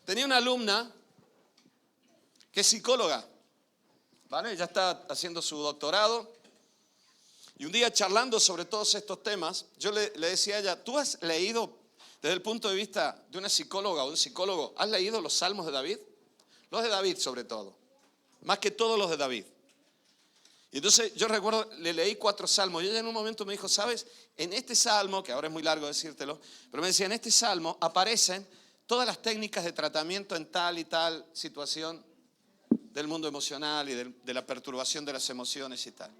Tenía una alumna que es psicóloga, ¿vale? Ella está haciendo su doctorado. Y un día charlando sobre todos estos temas, yo le decía a ella, ¿tú has leído desde el punto de vista de una psicóloga o un psicólogo, has leído los salmos de David? Los de David sobre todo, más que todos los de David. Y entonces yo recuerdo, le leí 4 salmos y ella en un momento me dijo, ¿sabes? En este salmo, que ahora es muy largo decírtelo, pero me decía, en este salmo aparecen todas las técnicas de tratamiento en tal y tal situación del mundo emocional y de la perturbación de las emociones y tal.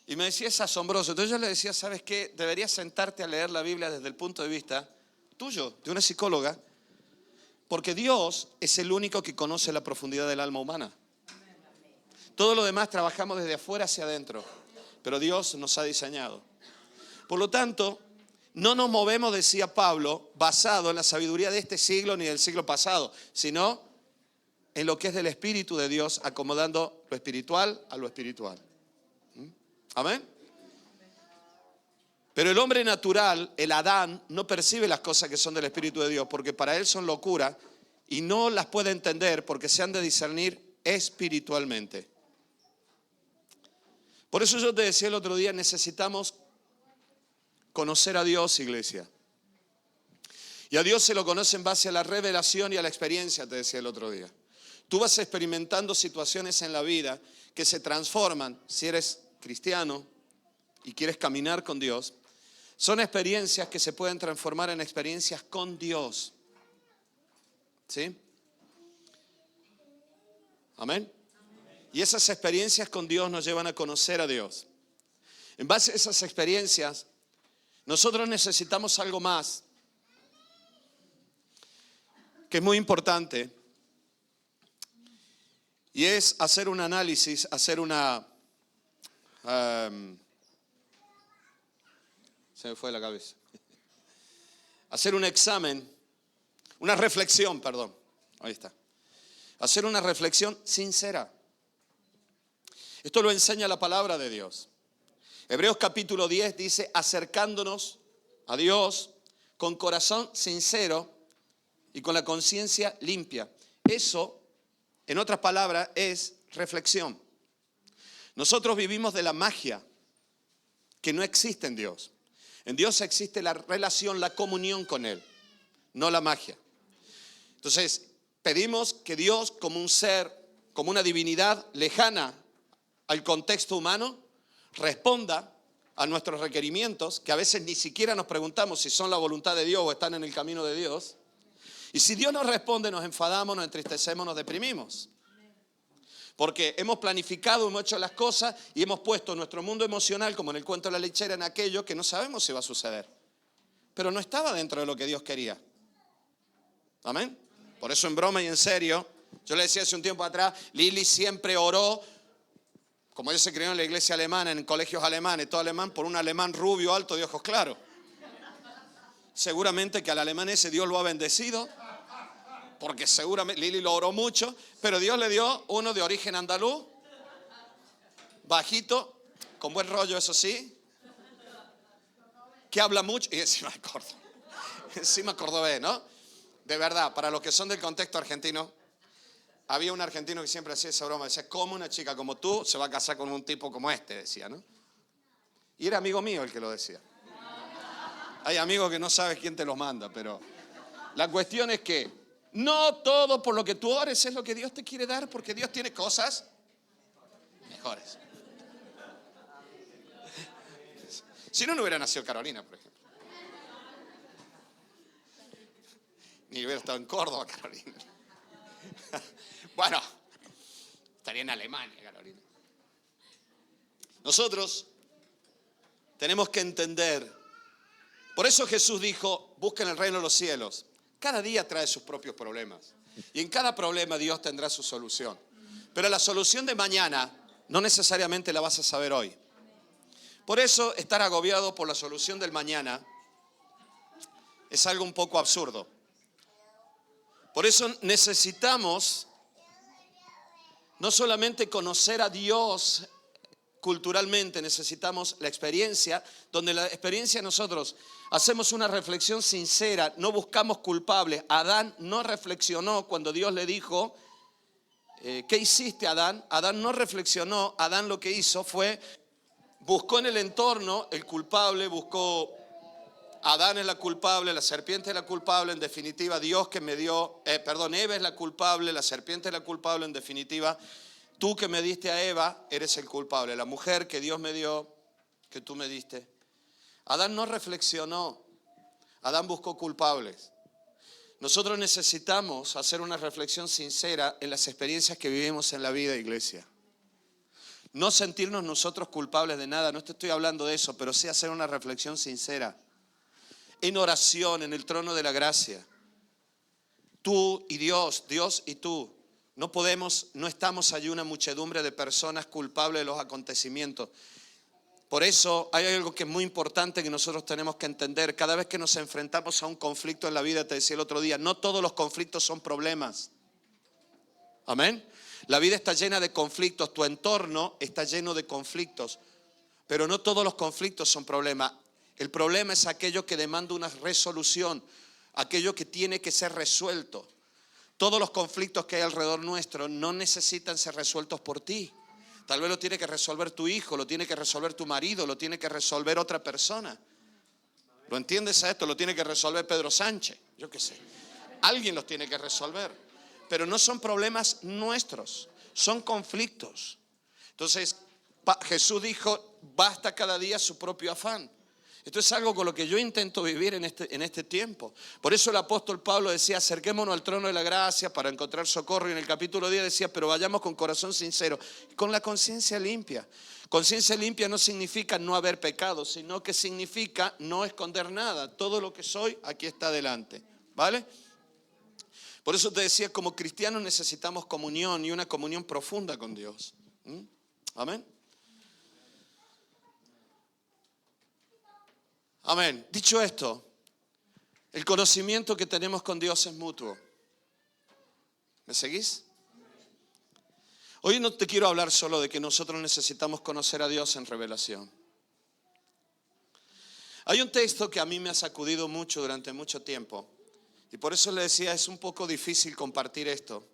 Y me decía, es asombroso. Entonces yo le decía, ¿sabes qué? Deberías sentarte a leer la Biblia desde el punto de vista tuyo, de una psicóloga, porque Dios es el único que conoce la profundidad del alma humana. Todo lo demás trabajamos desde afuera hacia adentro, pero Dios nos ha diseñado. Por lo tanto, no nos movemos, decía Pablo, basado en la sabiduría de este siglo ni del siglo pasado, sino en lo que es del Espíritu de Dios, acomodando lo espiritual a lo espiritual. ¿Amén? Pero el hombre natural, el Adán, no percibe las cosas que son del Espíritu de Dios, porque para él son locura y no las puede entender porque se han de discernir espiritualmente. Por eso yo te decía el otro día, necesitamos conocer a Dios, iglesia. Y a Dios se lo conoce en base a la revelación y a la experiencia, te decía el otro día. Tú vas experimentando situaciones en la vida que se transforman, si eres cristiano y quieres caminar con Dios, son experiencias que se pueden transformar en experiencias con Dios. ¿Sí? Amén. Y esas experiencias con Dios nos llevan a conocer a Dios. En base a esas experiencias, nosotros necesitamos algo más, que es muy importante, y es hacer un análisis, hacer una... se me fue la cabeza. Hacer un examen, una reflexión, perdón. Ahí está. Hacer una reflexión sincera. Esto lo enseña la palabra de Dios. Hebreos capítulo 10 dice, acercándonos a Dios con corazón sincero y con la conciencia limpia. Eso, en otras palabras, es reflexión. Nosotros vivimos de la magia que no existe en Dios. En Dios existe la relación, la comunión con Él, no la magia. Entonces, pedimos que Dios, como un ser, como una divinidad lejana al contexto humano, responda a nuestros requerimientos, que a veces ni siquiera nos preguntamos si son la voluntad de Dios o están en el camino de Dios. Y si Dios nos responde, nos enfadamos, nos entristecemos, nos deprimimos. Porque hemos planificado, hemos hecho las cosas y hemos puesto nuestro mundo emocional, como en el cuento de la lechera, en aquello que no sabemos si va a suceder. Pero no estaba dentro de lo que Dios quería. ¿Amén? Por eso en broma y en serio, yo le decía hace un tiempo atrás, Lili siempre oró, como ella se crió en la iglesia alemana, en colegios alemanes, todo alemán, por un alemán rubio, alto, de ojos claros. Seguramente que al alemán ese Dios lo ha bendecido, porque seguramente Lili lo oró mucho, pero Dios le dio uno de origen andaluz, bajito, con buen rollo, eso sí, que habla mucho, y encima cordobés, ¿no? De verdad, para los que son del contexto argentino, había un argentino que siempre hacía esa broma, decía, ¿cómo una chica como tú se va a casar con un tipo como este? Decía, ¿no? Y era amigo mío el que lo decía. Hay amigos que no sabes quién te los manda, pero la cuestión es que no todo por lo que tú ores es lo que Dios te quiere dar, porque Dios tiene cosas mejores. Si no, no hubiera nacido Carolina, por ejemplo. Ni hubiera estado en Córdoba, Carolina. Bueno, estaría en Alemania, Carolina. Nosotros tenemos que entender. Por eso Jesús dijo, busquen el reino de los cielos. Cada día trae sus propios problemas. Y en cada problema Dios tendrá su solución. Pero la solución de mañana no necesariamente la vas a saber hoy. Por eso estar agobiado por la solución del mañana es algo un poco absurdo. Por eso necesitamos no solamente conocer a Dios culturalmente necesitamos la experiencia, donde la experiencia nosotros hacemos una reflexión sincera, no buscamos culpables. Adán no reflexionó cuando Dios le dijo, ¿qué hiciste, Adán? Adán no reflexionó. Adán lo que hizo fue, buscó en el entorno el culpable, buscó, Adán es la culpable, la serpiente es la culpable, en definitiva Dios que me dio, Eva es la culpable, la serpiente es la culpable, en definitiva tú que me diste a Eva eres el culpable, la mujer que Dios me dio, que tú me diste. Adán no reflexionó, Adán buscó culpables. Nosotros necesitamos hacer una reflexión sincera en las experiencias que vivimos en la vida, iglesia. No sentirnos nosotros culpables de nada, no te estoy hablando de eso, pero sí hacer una reflexión sincera. En oración, en el trono de la gracia. Tú y Dios, Dios y tú. No estamos allí una muchedumbre de personas culpables de los acontecimientos. Por eso hay algo que es muy importante que nosotros tenemos que entender. Cada vez que nos enfrentamos a un conflicto en la vida, te decía el otro día, no todos los conflictos son problemas. Amén. La vida está llena de conflictos, tu entorno está lleno de conflictos, pero no todos los conflictos son problemas. El problema es aquello que demanda una resolución, aquello que tiene que ser resuelto. Todos los conflictos que hay alrededor nuestro no necesitan ser resueltos por ti. Tal vez lo tiene que resolver tu hijo, lo tiene que resolver tu marido, lo tiene que resolver otra persona. ¿Lo entiendes a esto? Lo tiene que resolver Pedro Sánchez, yo qué sé. Alguien los tiene que resolver. Pero no son problemas nuestros, son conflictos. Entonces, Jesús dijo, basta cada día su propio afán. Esto es algo con lo que yo intento vivir en este tiempo. Por eso el apóstol Pablo decía, acerquémonos al trono de la gracia para encontrar socorro. Y en el capítulo 10 decía, pero vayamos con corazón sincero, con la conciencia limpia. Conciencia limpia no significa no haber pecado, sino que significa no esconder nada. Todo lo que soy, aquí está delante. ¿Vale? Por eso te decía, como cristianos necesitamos comunión y una comunión profunda con Dios. Amén. Amén. Dicho esto, el conocimiento que tenemos con Dios es mutuo. ¿Me seguís? Hoy no te quiero hablar solo de que nosotros necesitamos conocer a Dios en revelación. Hay un texto que a mí me ha sacudido mucho durante mucho tiempo y por eso le decía, es un poco difícil compartir esto.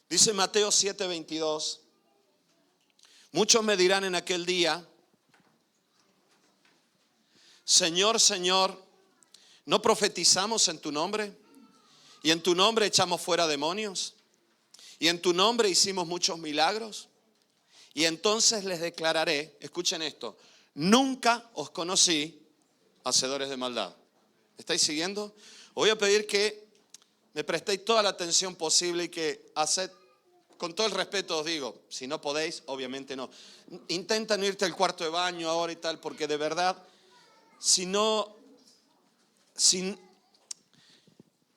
Dice Mateo 7:22, muchos me dirán en aquel día, Señor, Señor, ¿no profetizamos en tu nombre? ¿Y en tu nombre echamos fuera demonios? ¿Y en tu nombre hicimos muchos milagros? Y entonces les declararé, escuchen esto, nunca os conocí, hacedores de maldad. ¿Estáis siguiendo? Os voy a pedir que me prestéis toda la atención posible y que haced, con todo el respeto os digo, si no podéis, obviamente no. Intenta no irte al cuarto de baño ahora y tal, porque de verdad...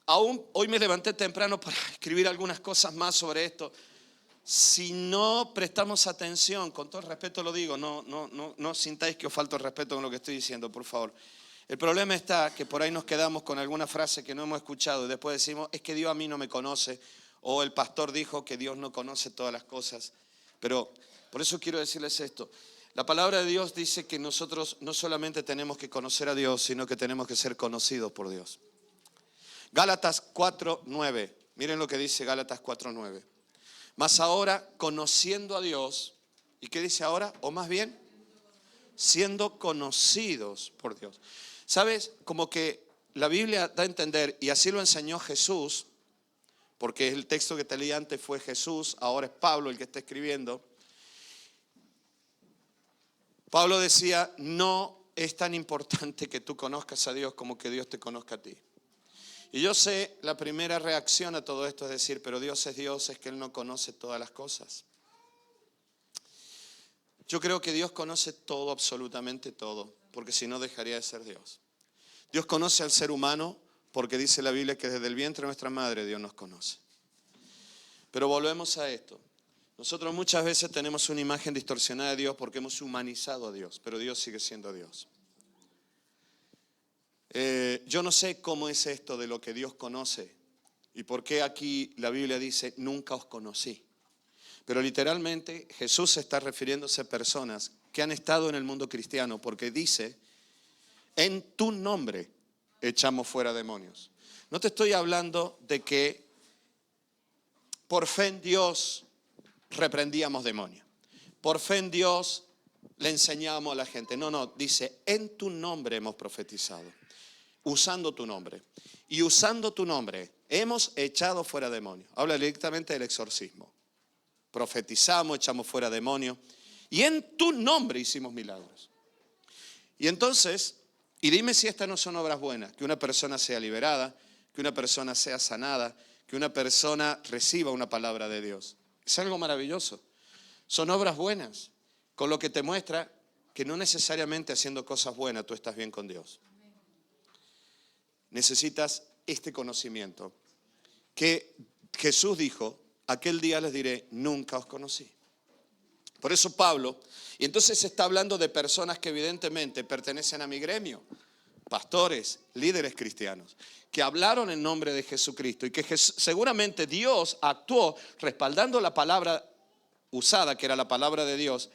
Aún hoy me levanté temprano para escribir algunas cosas más sobre esto. Si no prestamos atención, con todo el respeto lo digo, no sintáis que os falta el respeto con lo que estoy diciendo, por favor. El problema está que por ahí nos quedamos con alguna frase que no hemos escuchado y después decimos, es que Dios a mí no me conoce, o el pastor dijo que Dios no conoce todas las cosas. Pero por eso quiero decirles esto. La palabra de Dios dice que nosotros no solamente tenemos que conocer a Dios, sino que tenemos que ser conocidos por Dios. Gálatas 4:9. Miren lo que dice Gálatas 4:9. Mas ahora, conociendo a Dios, ¿y qué dice ahora? O más bien, siendo conocidos por Dios. ¿Sabes? Como que la Biblia da a entender, y así lo enseñó Jesús, porque el texto que te leí antes fue Jesús, ahora es Pablo el que está escribiendo. Pablo decía, no es tan importante que tú conozcas a Dios como que Dios te conozca a ti. Y yo sé, la primera reacción a todo esto es decir, pero Dios, es que Él no conoce todas las cosas. Yo creo que Dios conoce todo, absolutamente todo, porque si no dejaría de ser Dios. Dios conoce al ser humano porque dice la Biblia que desde el vientre de nuestra madre Dios nos conoce. Pero volvemos a esto. Nosotros muchas veces tenemos una imagen distorsionada de Dios porque hemos humanizado a Dios, pero Dios sigue siendo Dios. Yo no sé cómo es esto de lo que Dios conoce y por qué aquí la Biblia dice, nunca os conocí. Pero literalmente Jesús está refiriéndose a personas que han estado en el mundo cristiano, porque dice, en tu nombre echamos fuera demonios. No te estoy hablando de que por fe en Dios reprendíamos demonios. Por fe en Dios le enseñamos a la gente. No, dice, en tu nombre hemos profetizado. Usando tu nombre. Y usando tu nombre hemos echado fuera demonios. Habla directamente del exorcismo. Profetizamos, echamos fuera demonios. Y en tu nombre hicimos milagros. Y entonces, y dime si estas no son obras buenas. Que una persona sea liberada, que una persona sea sanada, que una persona reciba una palabra de Dios. Es algo maravilloso. Son obras buenas, con lo que te muestra que no necesariamente haciendo cosas buenas tú estás bien con Dios. Necesitas este conocimiento que Jesús dijo, aquel día les diré, nunca os conocí. Por eso Pablo, y entonces se está hablando de personas que evidentemente pertenecen a mi gremio, pastores, líderes cristianos, que hablaron en nombre de Jesucristo y que seguramente Dios actuó respaldando la palabra usada, que era la palabra de Dios,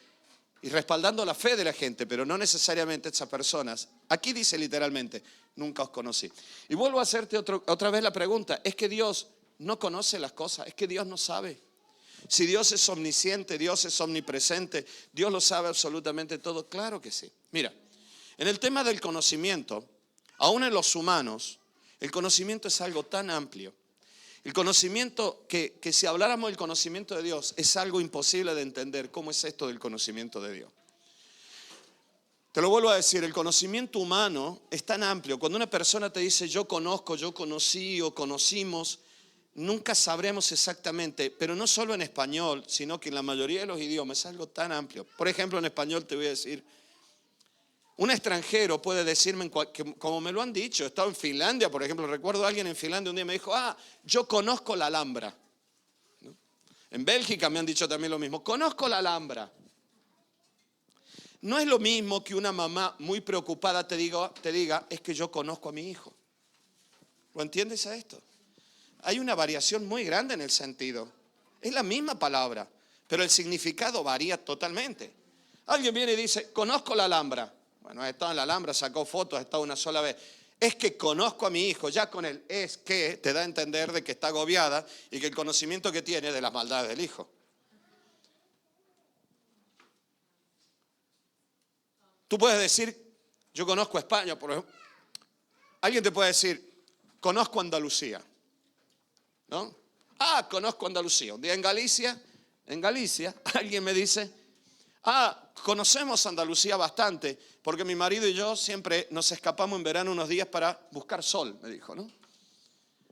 y respaldando la fe de la gente, pero no necesariamente esas personas. Aquí dice literalmente, nunca os conocí. Y vuelvo a hacerte otra vez la pregunta, ¿es que Dios no conoce las cosas? ¿Es que Dios no sabe? Si Dios es omnisciente, Dios es omnipresente, Dios lo sabe absolutamente todo, claro que sí. Mira, en el tema del conocimiento, aún en los humanos, el conocimiento es algo tan amplio. El conocimiento, que si habláramos del conocimiento de Dios, es algo imposible de entender. ¿Cómo es esto del conocimiento de Dios? Te lo vuelvo a decir, el conocimiento humano es tan amplio. Cuando una persona te dice yo conozco, yo conocí o conocimos, nunca sabremos exactamente, pero no solo en español, sino que en la mayoría de los idiomas es algo tan amplio. Por ejemplo, en español te voy a decir, un extranjero puede decirme, como me lo han dicho, he estado en Finlandia, por ejemplo, recuerdo a alguien en Finlandia un día me dijo, yo conozco la Alhambra. ¿No? En Bélgica me han dicho también lo mismo, conozco la Alhambra. No es lo mismo que una mamá muy preocupada te diga, es que yo conozco a mi hijo. ¿Lo entiendes a esto? Hay una variación muy grande en el sentido. Es la misma palabra, pero el significado varía totalmente. Alguien viene y dice, conozco la Alhambra. Bueno, ha estado en la Alhambra, sacó fotos, ha estado una sola vez. Es que conozco a mi hijo, ya con él es que te da a entender de que está agobiada y que el conocimiento que tiene es de las maldades del hijo. Tú puedes decir, yo conozco España, por ejemplo. Alguien te puede decir, conozco Andalucía. ¿No? Conozco Andalucía. Un día en Galicia, alguien me dice, conocemos Andalucía bastante, porque mi marido y yo siempre nos escapamos en verano unos días para buscar sol, me dijo, ¿no?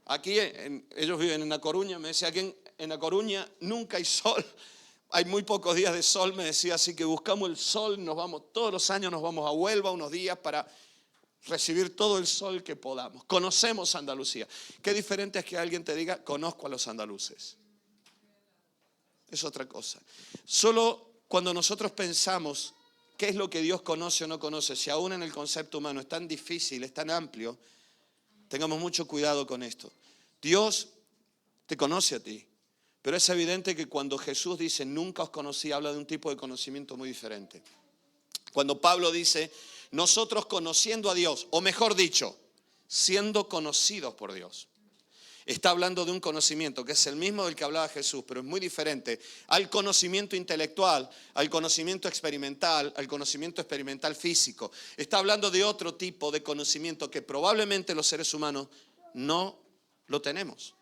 Aquí, ellos viven en A Coruña, me decía, aquí en A Coruña nunca hay sol, hay muy pocos días de sol, me decía, así que buscamos el sol, todos los años nos vamos a Huelva unos días para recibir todo el sol que podamos. Conocemos Andalucía. Qué diferente es que alguien te diga, conozco a los andaluces. Es otra cosa. Solo cuando nosotros pensamos qué es lo que Dios conoce o no conoce, si aún en el concepto humano es tan difícil, es tan amplio, tengamos mucho cuidado con esto. Dios te conoce a ti, pero es evidente que cuando Jesús dice, nunca os conocí, habla de un tipo de conocimiento muy diferente. Cuando Pablo dice, nosotros conociendo a Dios, o mejor dicho, siendo conocidos por Dios. Está hablando de un conocimiento que es el mismo del que hablaba Jesús, pero es muy diferente al conocimiento intelectual, al conocimiento experimental físico. Está hablando de otro tipo de conocimiento que probablemente los seres humanos no lo tenemos.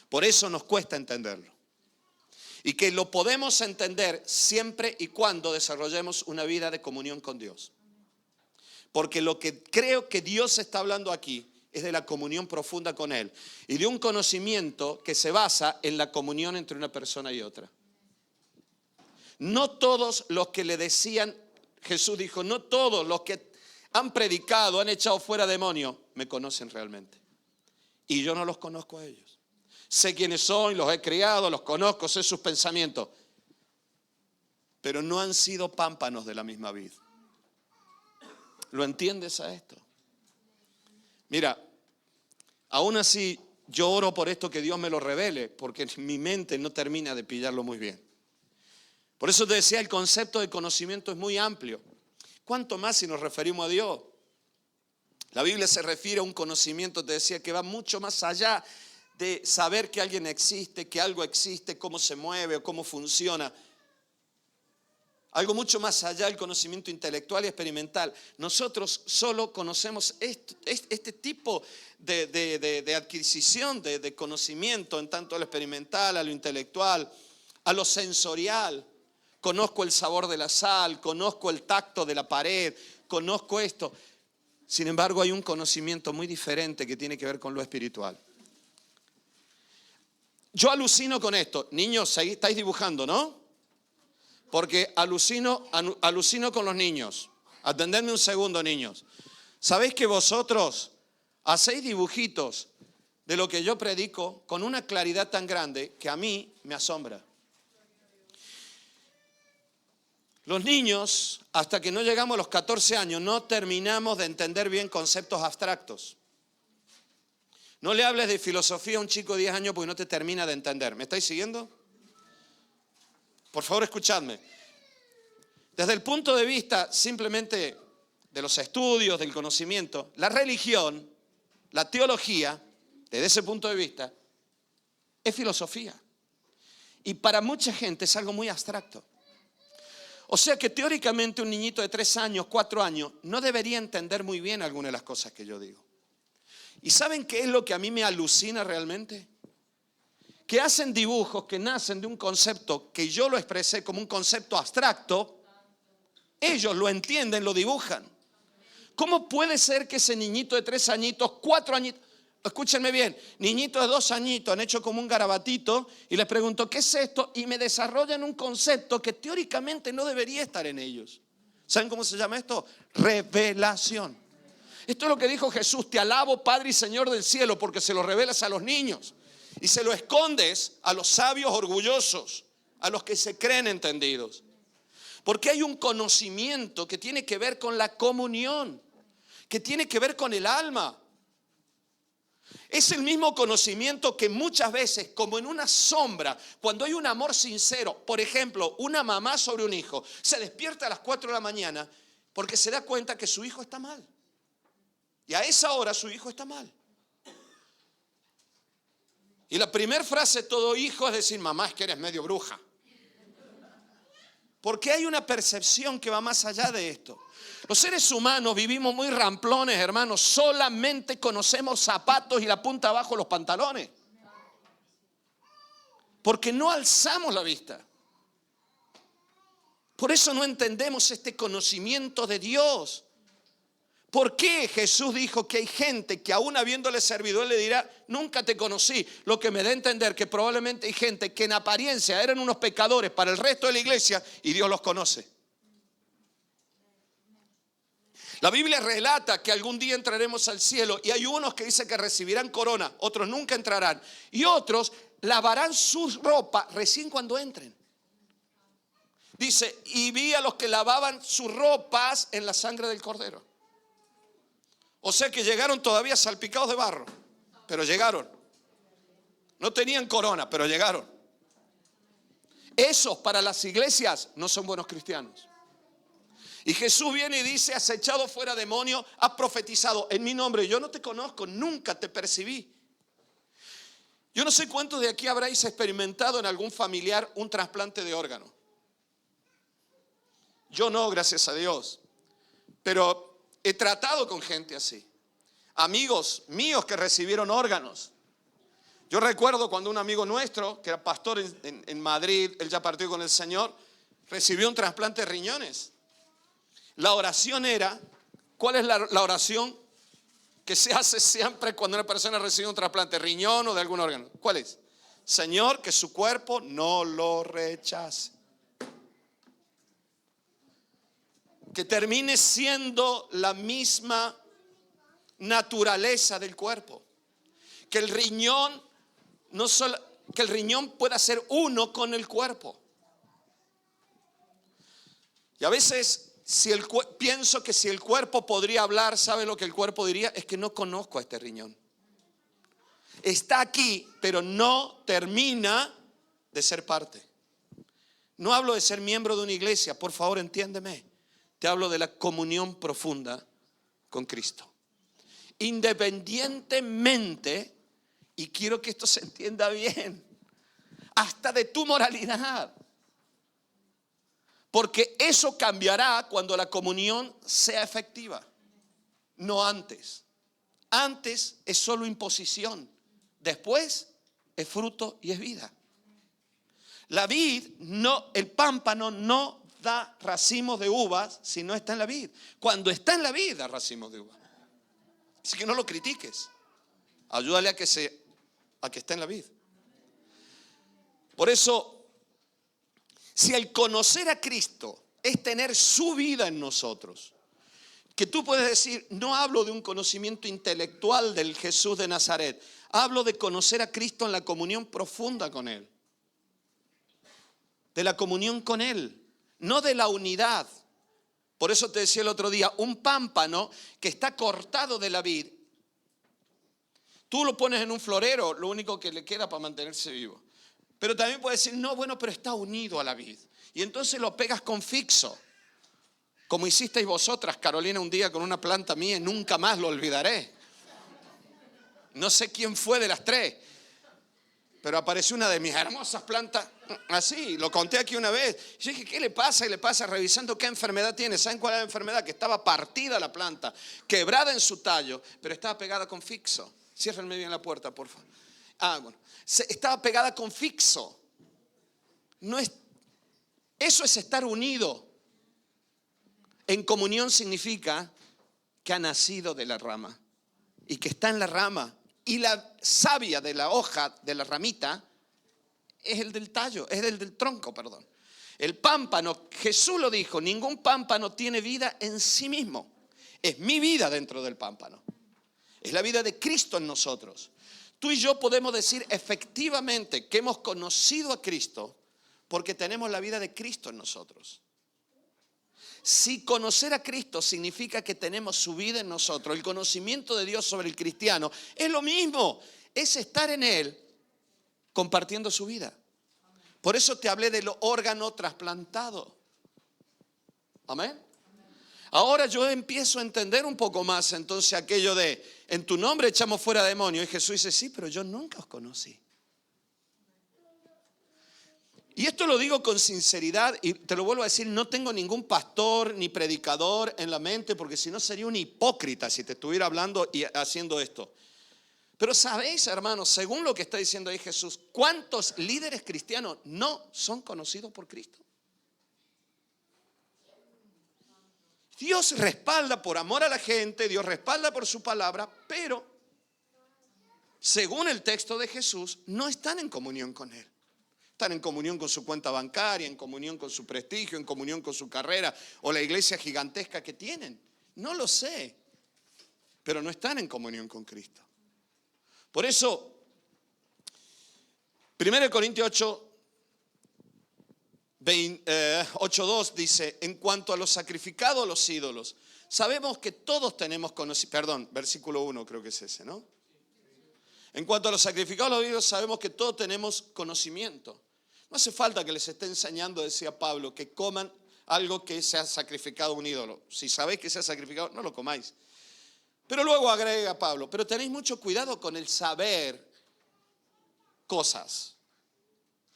Por eso nos cuesta entenderlo. Y que lo podemos entender siempre y cuando desarrollemos una vida de comunión con Dios. Porque lo que creo que Dios está hablando aquí es de la comunión profunda con Él y de un conocimiento que se basa en la comunión entre una persona y otra. No todos los que le decían, Jesús dijo, no todos los que han predicado, han echado fuera demonios, me conocen realmente. Y yo no los conozco a ellos. Sé quiénes son, los he criado, los conozco, sé sus pensamientos. Pero no han sido pámpanos de la misma vid. ¿Lo entiendes a esto? Mira, aún así yo oro por esto que Dios me lo revele, porque mi mente no termina de pillarlo muy bien. Por eso te decía, el concepto de conocimiento es muy amplio. ¿Cuánto más si nos referimos a Dios? La Biblia se refiere a un conocimiento, te decía, que va mucho más allá de saber que alguien existe, que algo existe, cómo se mueve o cómo funciona. Algo mucho más allá del conocimiento intelectual y experimental. Nosotros solo conocemos este tipo de adquisición de conocimiento, en tanto a lo experimental, a lo intelectual, a lo sensorial. Conozco el sabor de la sal, conozco el tacto de la pared, conozco esto. Sin embargo, hay un conocimiento muy diferente que tiene que ver con lo espiritual. Yo alucino con esto. Niños, estáis dibujando, ¿no? Porque alucino con los niños. Atendedme un segundo, niños. ¿Sabéis que vosotros hacéis dibujitos de lo que yo predico con una claridad tan grande que a mí me asombra? Los niños, hasta que no llegamos a los 14 años, no terminamos de entender bien conceptos abstractos. No le hables de filosofía a un chico de 10 años porque no te termina de entender. ¿Me estáis siguiendo? Por favor, escuchadme. Desde el punto de vista simplemente de los estudios, del conocimiento, la religión, la teología, desde ese punto de vista, es filosofía. Y para mucha gente es algo muy abstracto. O sea que teóricamente un niñito de 3 años, 4 años, no debería entender muy bien algunas de las cosas que yo digo. ¿Y saben qué es lo que a mí me alucina realmente? Que hacen dibujos que nacen de un concepto que yo lo expresé como un concepto abstracto. Ellos lo entienden, lo dibujan. ¿Cómo puede ser que ese niñito de 3 añitos, 4 añitos, escúchenme bien, niñitos de 2 añitos han hecho como un garabatito y les pregunto, ¿qué es esto? Y me desarrollan un concepto que teóricamente no debería estar en ellos. ¿Saben cómo se llama esto? Revelación. Esto es lo que dijo Jesús: te alabo, Padre y Señor del cielo, porque se lo revelas a los niños y se lo escondes a los sabios orgullosos, a los que se creen entendidos. Porque hay un conocimiento que tiene que ver con la comunión, que tiene que ver con el alma. Es el mismo conocimiento que muchas veces, como en una sombra, cuando hay un amor sincero, por ejemplo, una mamá sobre un hijo, se despierta a las 4 de la mañana porque se da cuenta que su hijo está mal. Y a esa hora su hijo está mal. Y la primera frase de todo hijo es decir, mamá, es que eres medio bruja. Porque hay una percepción que va más allá de esto. Los seres humanos vivimos muy ramplones, hermanos. Solamente conocemos zapatos y la punta abajo los pantalones. Porque no alzamos la vista. Por eso no entendemos este conocimiento de Dios. ¿Por qué Jesús dijo que hay gente que aún habiéndole servido, Él le dirá, nunca te conocí? Lo que me da a entender que probablemente hay gente que en apariencia eran unos pecadores para el resto de la iglesia y Dios los conoce. La Biblia relata que algún día entraremos al cielo y hay unos que dicen que recibirán corona, otros nunca entrarán y otros lavarán sus ropas recién cuando entren. Dice, y vi a los que lavaban sus ropas en la sangre del Cordero. O sea que llegaron todavía salpicados de barro, pero llegaron. No tenían corona, pero llegaron. Esos para las iglesias no son buenos cristianos. Y Jesús viene y dice, has echado fuera demonios, has profetizado en mi nombre. Yo no te conozco, nunca te percibí. Yo no sé cuántos de aquí habréis experimentado en algún familiar un trasplante de órgano. Yo no, gracias a Dios. Pero he tratado con gente así. Amigos míos que recibieron órganos. Yo recuerdo cuando un amigo nuestro, que era pastor en Madrid, él ya partió con el Señor, recibió un trasplante de riñones. La oración era, ¿cuál es la oración que se hace siempre cuando una persona recibe un trasplante, riñón o de algún órgano? ¿Cuál es? Señor, que su cuerpo no lo rechace. Que termine siendo la misma naturaleza del cuerpo. Que el riñón que el riñón pueda ser uno con el cuerpo. Y a veces pienso que si el cuerpo podría hablar, ¿sabe lo que el cuerpo diría? Es que no conozco a este riñón. Está aquí, pero no termina de ser parte. No hablo de ser miembro de una iglesia, por favor entiéndeme. Te hablo de la comunión profunda con Cristo. Independientemente, y quiero que esto se entienda bien, hasta de tu moralidad. Porque eso cambiará cuando la comunión sea efectiva, no antes. Antes es solo imposición, después es fruto y es vida. La vid, el pámpano no da racimos de uvas si no está en la vid. Cuando está en la vid da racimos de uvas. Así que no lo critiques. Ayúdale a que esté en la vid. Por eso, si el conocer a Cristo es tener su vida en nosotros, que tú puedes decir, no hablo de un conocimiento intelectual del Jesús de Nazaret, hablo de conocer a Cristo en la comunión profunda con Él. De la comunión con Él, no de la unidad. Por eso te decía el otro día, un pámpano que está cortado de la vid, tú lo pones en un florero, lo único que le queda para mantenerse vivo. Pero también puedes decir, no, bueno, pero está unido a la vid. Y entonces lo pegas con fixo. Como hicisteis vosotras, Carolina, un día con una planta mía y nunca más lo olvidaré. No sé quién fue de las tres, pero apareció una de mis hermosas plantas así. Lo conté aquí una vez. Yo dije, ¿qué le pasa? Y le pasa revisando qué enfermedad tiene. ¿Saben cuál es la enfermedad? Que estaba partida la planta, quebrada en su tallo, pero estaba pegada con fixo. Ciérrenme bien la puerta, por favor. Bueno. Estaba pegada con fixo. Eso es estar unido. En comunión significa que ha nacido de la rama y que está en la rama. Y la savia de la hoja, de la ramita, es el del tallo, es el del tronco, perdón. El pámpano, Jesús lo dijo, ningún pámpano tiene vida en sí mismo. Es mi vida dentro del pámpano. Es la vida de Cristo en nosotros. Tú y yo podemos decir efectivamente que hemos conocido a Cristo porque tenemos la vida de Cristo en nosotros. Si conocer a Cristo significa que tenemos su vida en nosotros, el conocimiento de Dios sobre el cristiano es lo mismo, es estar en Él compartiendo su vida. Por eso te hablé del órgano trasplantado. Amén. Ahora yo empiezo a entender un poco más entonces aquello de, en tu nombre echamos fuera demonios. Y Jesús dice, sí, pero yo nunca os conocí. Y esto lo digo con sinceridad y te lo vuelvo a decir, no tengo ningún pastor ni predicador en la mente, porque si no sería un hipócrita si te estuviera hablando y haciendo esto. Pero sabéis, hermanos, según lo que está diciendo ahí Jesús, ¿cuántos líderes cristianos no son conocidos por Cristo? Dios respalda por amor a la gente, Dios respalda por su palabra, pero según el texto de Jesús, no están en comunión con Él. Están en comunión con su cuenta bancaria, en comunión con su prestigio, en comunión con su carrera o la iglesia gigantesca que tienen. No lo sé, pero no están en comunión con Cristo. Por eso, 1 Corintios 8:2 dice, en cuanto a los sacrificados a los ídolos, sabemos que todos tenemos conocimiento, perdón, versículo 1 creo que es ese, ¿no? En cuanto a los sacrificados a los ídolos, sabemos que todos tenemos conocimiento. No hace falta que les esté enseñando, decía Pablo, que coman algo que se ha sacrificado a un ídolo. Si sabéis que se ha sacrificado, no lo comáis. Pero luego agrega Pablo, pero tenéis mucho cuidado con el saber cosas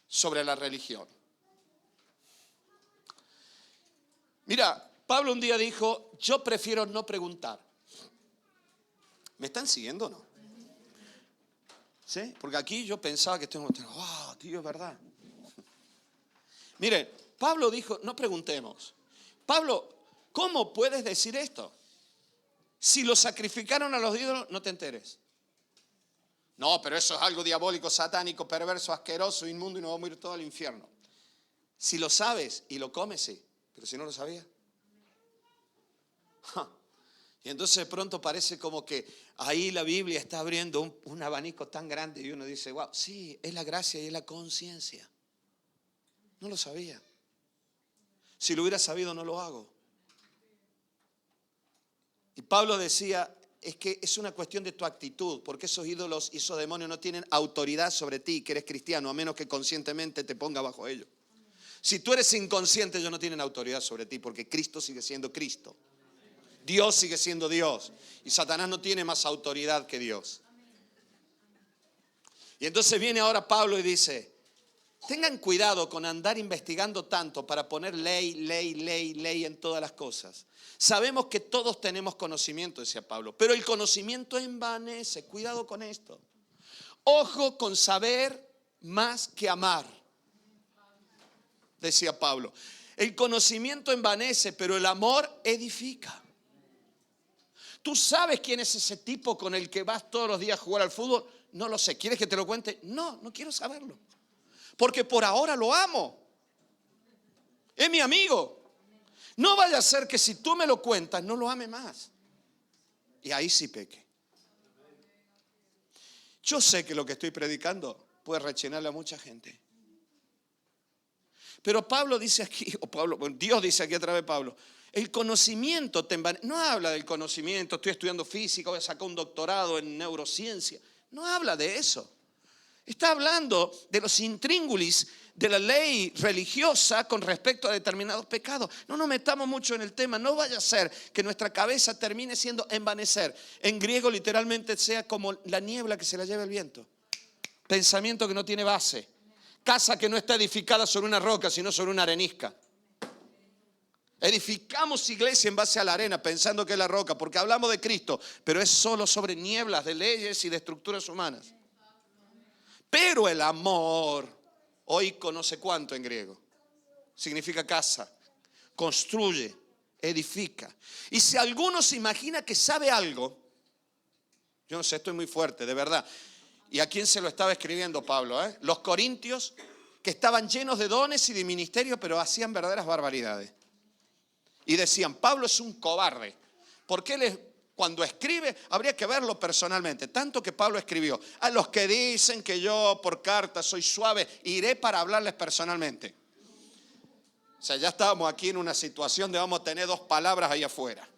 sobre la religión. Mira, Pablo un día dijo, yo prefiero no preguntar. ¿Me están siguiendo o no? ¿Sí? Porque aquí yo pensaba que wow, tío, es verdad. Miren, Pablo dijo, no preguntemos. Pablo, ¿cómo puedes decir esto? Si lo sacrificaron a los ídolos, no te enteres. No, pero eso es algo diabólico, satánico, perverso, asqueroso, inmundo y nos vamos a ir todo al infierno. Si lo sabes y lo comes, sí. Pero si no lo sabías. Y entonces de pronto parece como que ahí la Biblia está abriendo un abanico tan grande y uno dice, wow, sí, es la gracia y es la conciencia. No lo sabía. Si lo hubiera sabido, no lo hago. Y Pablo decía, es que es una cuestión de tu actitud, porque esos ídolos y esos demonios no tienen autoridad sobre ti, que eres cristiano, a menos que conscientemente te ponga bajo ellos. Si tú eres inconsciente, ellos no tienen autoridad sobre ti, porque Cristo sigue siendo Cristo. Dios sigue siendo Dios. Y Satanás no tiene más autoridad que Dios. Y entonces viene ahora Pablo y dice, tengan cuidado con andar investigando tanto para poner ley en todas las cosas. Sabemos que todos tenemos conocimiento, decía Pablo, pero el conocimiento envanece. Cuidado con esto. Ojo con saber más que amar, decía Pablo. El conocimiento envanece, pero el amor edifica. ¿Tú sabes quién es ese tipo con el que vas todos los días a jugar al fútbol? No lo sé. ¿Quieres que te lo cuente? No, no quiero saberlo. Porque por ahora lo amo. Es mi amigo. No vaya a ser que si tú me lo cuentas, no lo ame más. Y ahí sí peque. Yo sé que lo que estoy predicando puede rechinarle a mucha gente. Pero Pablo dice aquí, Dios dice aquí a través de Pablo, el conocimiento te envanece. No habla del conocimiento, estoy estudiando física, voy a sacar un doctorado en neurociencia. No habla de eso. Está hablando de los intríngulis de la ley religiosa con respecto a determinados pecados. No nos metamos mucho en el tema. No vaya a ser que nuestra cabeza termine siendo envanecer. En griego literalmente sea como la niebla que se la lleva el viento. Pensamiento que no tiene base. Casa que no está edificada sobre una roca, sino sobre una arenisca. Edificamos iglesia en base a la arena, pensando que es la roca, porque hablamos de Cristo, pero es solo sobre nieblas de leyes y de estructuras humanas. Pero el amor, oiko no sé cuánto en griego, significa casa, construye, edifica. Y si alguno se imagina que sabe algo, yo no sé, estoy muy fuerte, de verdad. ¿Y a quién se lo estaba escribiendo Pablo? Los corintios, que estaban llenos de dones y de ministerio, pero hacían verdaderas barbaridades. Y decían, Pablo es un cobarde. Porque cuando escribe, habría que verlo personalmente. Tanto que Pablo escribió, a los que dicen que yo por carta soy suave, iré para hablarles personalmente. O sea, ya estábamos aquí en una situación de vamos a tener 2 palabras ahí afuera.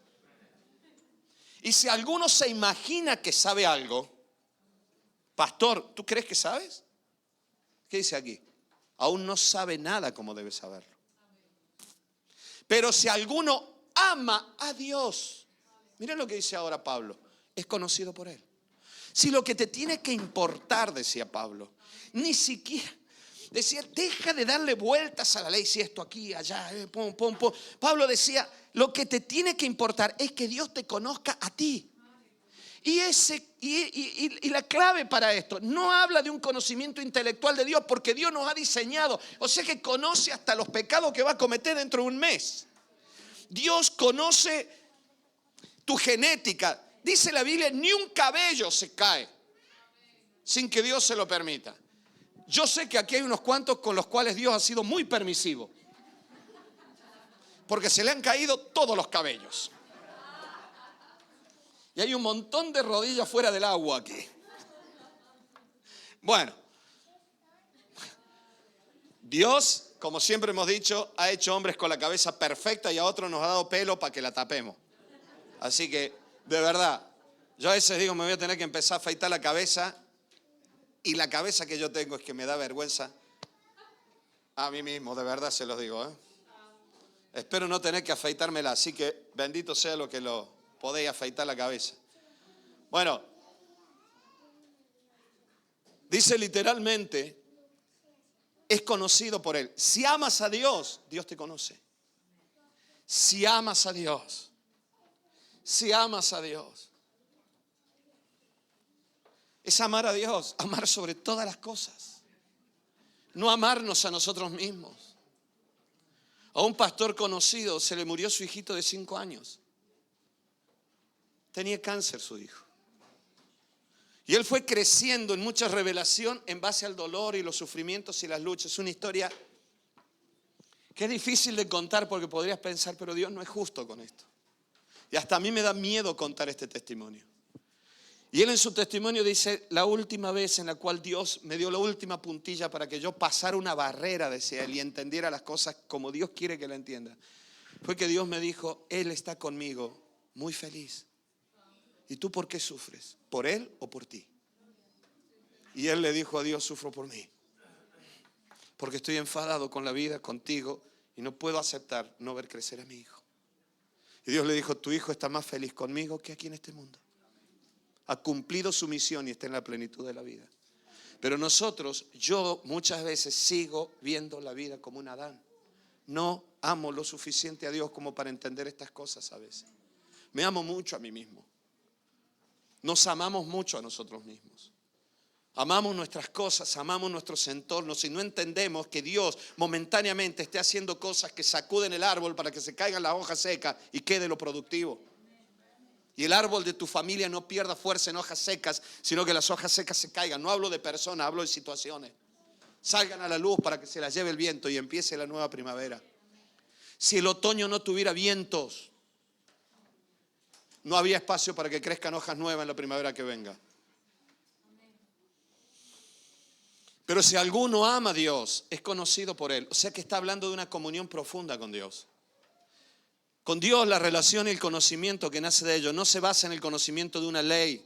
Y si alguno se imagina que sabe algo, pastor, ¿tú crees que sabes? ¿Qué dice aquí? Aún no sabe nada como debe saberlo. Pero si alguno ama a Dios, miren lo que dice ahora Pablo, es conocido por él. Si lo que te tiene que importar, decía Pablo, ni siquiera, decía, deja de darle vueltas a la ley, si esto aquí, allá, pum. Pablo decía, lo que te tiene que importar es que Dios te conozca a ti. Y la clave para esto, no habla de un conocimiento intelectual de Dios, porque Dios nos ha diseñado, o sea que conoce hasta los pecados que va a cometer dentro de un mes. Dios conoce tu genética. Dice la Biblia, ni un cabello se cae sin que Dios se lo permita. Yo sé que aquí hay unos cuantos con los cuales Dios ha sido muy permisivo, porque se le han caído todos los cabellos. Y hay un montón de rodillas fuera del agua aquí. Bueno, Dios, como siempre hemos dicho, ha hecho hombres con la cabeza perfecta y a otros nos ha dado pelo para que la tapemos. Así que, de verdad, yo a veces digo, me voy a tener que empezar a afeitar la cabeza. Y la cabeza que yo tengo es que me da vergüenza a mí mismo, de verdad se los digo. Espero no tener que afeitármela, así que bendito sea lo que lo podéis afeitar la cabeza. Bueno, dice literalmente, es conocido por él. Si amas a Dios, Dios te conoce. Si amas a Dios, si amas a Dios. Es amar a Dios, amar sobre todas las cosas. No amarnos a nosotros mismos. A un pastor conocido se le murió su hijito de 5 años. Tenía cáncer su hijo. Y él fue creciendo en mucha revelación en base al dolor y los sufrimientos y las luchas. Es una historia que es difícil de contar porque podrías pensar, pero Dios no es justo con esto. Y hasta a mí me da miedo contar este testimonio. Y él en su testimonio dice, la última vez en la cual Dios me dio la última puntilla para que yo pasara una barrera, decía él, y entendiera las cosas como Dios quiere que la entienda, fue que Dios me dijo, Él está conmigo, muy feliz. ¿Y tú por qué sufres? ¿Por Él o por ti? Y él le dijo a Dios, sufro por mí. porque estoy enfadado con la vida, contigo, y no puedo aceptar no ver crecer a mi hijo. Y Dios le dijo, tu hijo está más feliz conmigo que aquí en este mundo. Ha cumplido su misión y está en la plenitud de la vida. Pero nosotros, yo muchas veces sigo viendo la vida como un Adán. No amo lo suficiente a Dios como para entender estas cosas a veces. Me amo mucho a mí mismo. Nos amamos mucho a nosotros mismos. Amamos nuestras cosas, amamos nuestros entornos y no entendemos que Dios momentáneamente esté haciendo cosas que sacuden el árbol para que se caigan las hojas secas y quede lo productivo. Y el árbol de tu familia no pierda fuerza en hojas secas, sino que las hojas secas se caigan. No hablo de personas, hablo de situaciones. Salgan a la luz para que se las lleve el viento y empiece la nueva primavera. Si el otoño no tuviera vientos, no habría espacio para que crezcan hojas nuevas en la primavera que venga. Pero si alguno ama a Dios, es conocido por Él. O sea que está hablando de una comunión profunda con Dios. Con Dios la relación y el conocimiento que nace de ello no se basa en el conocimiento de una ley,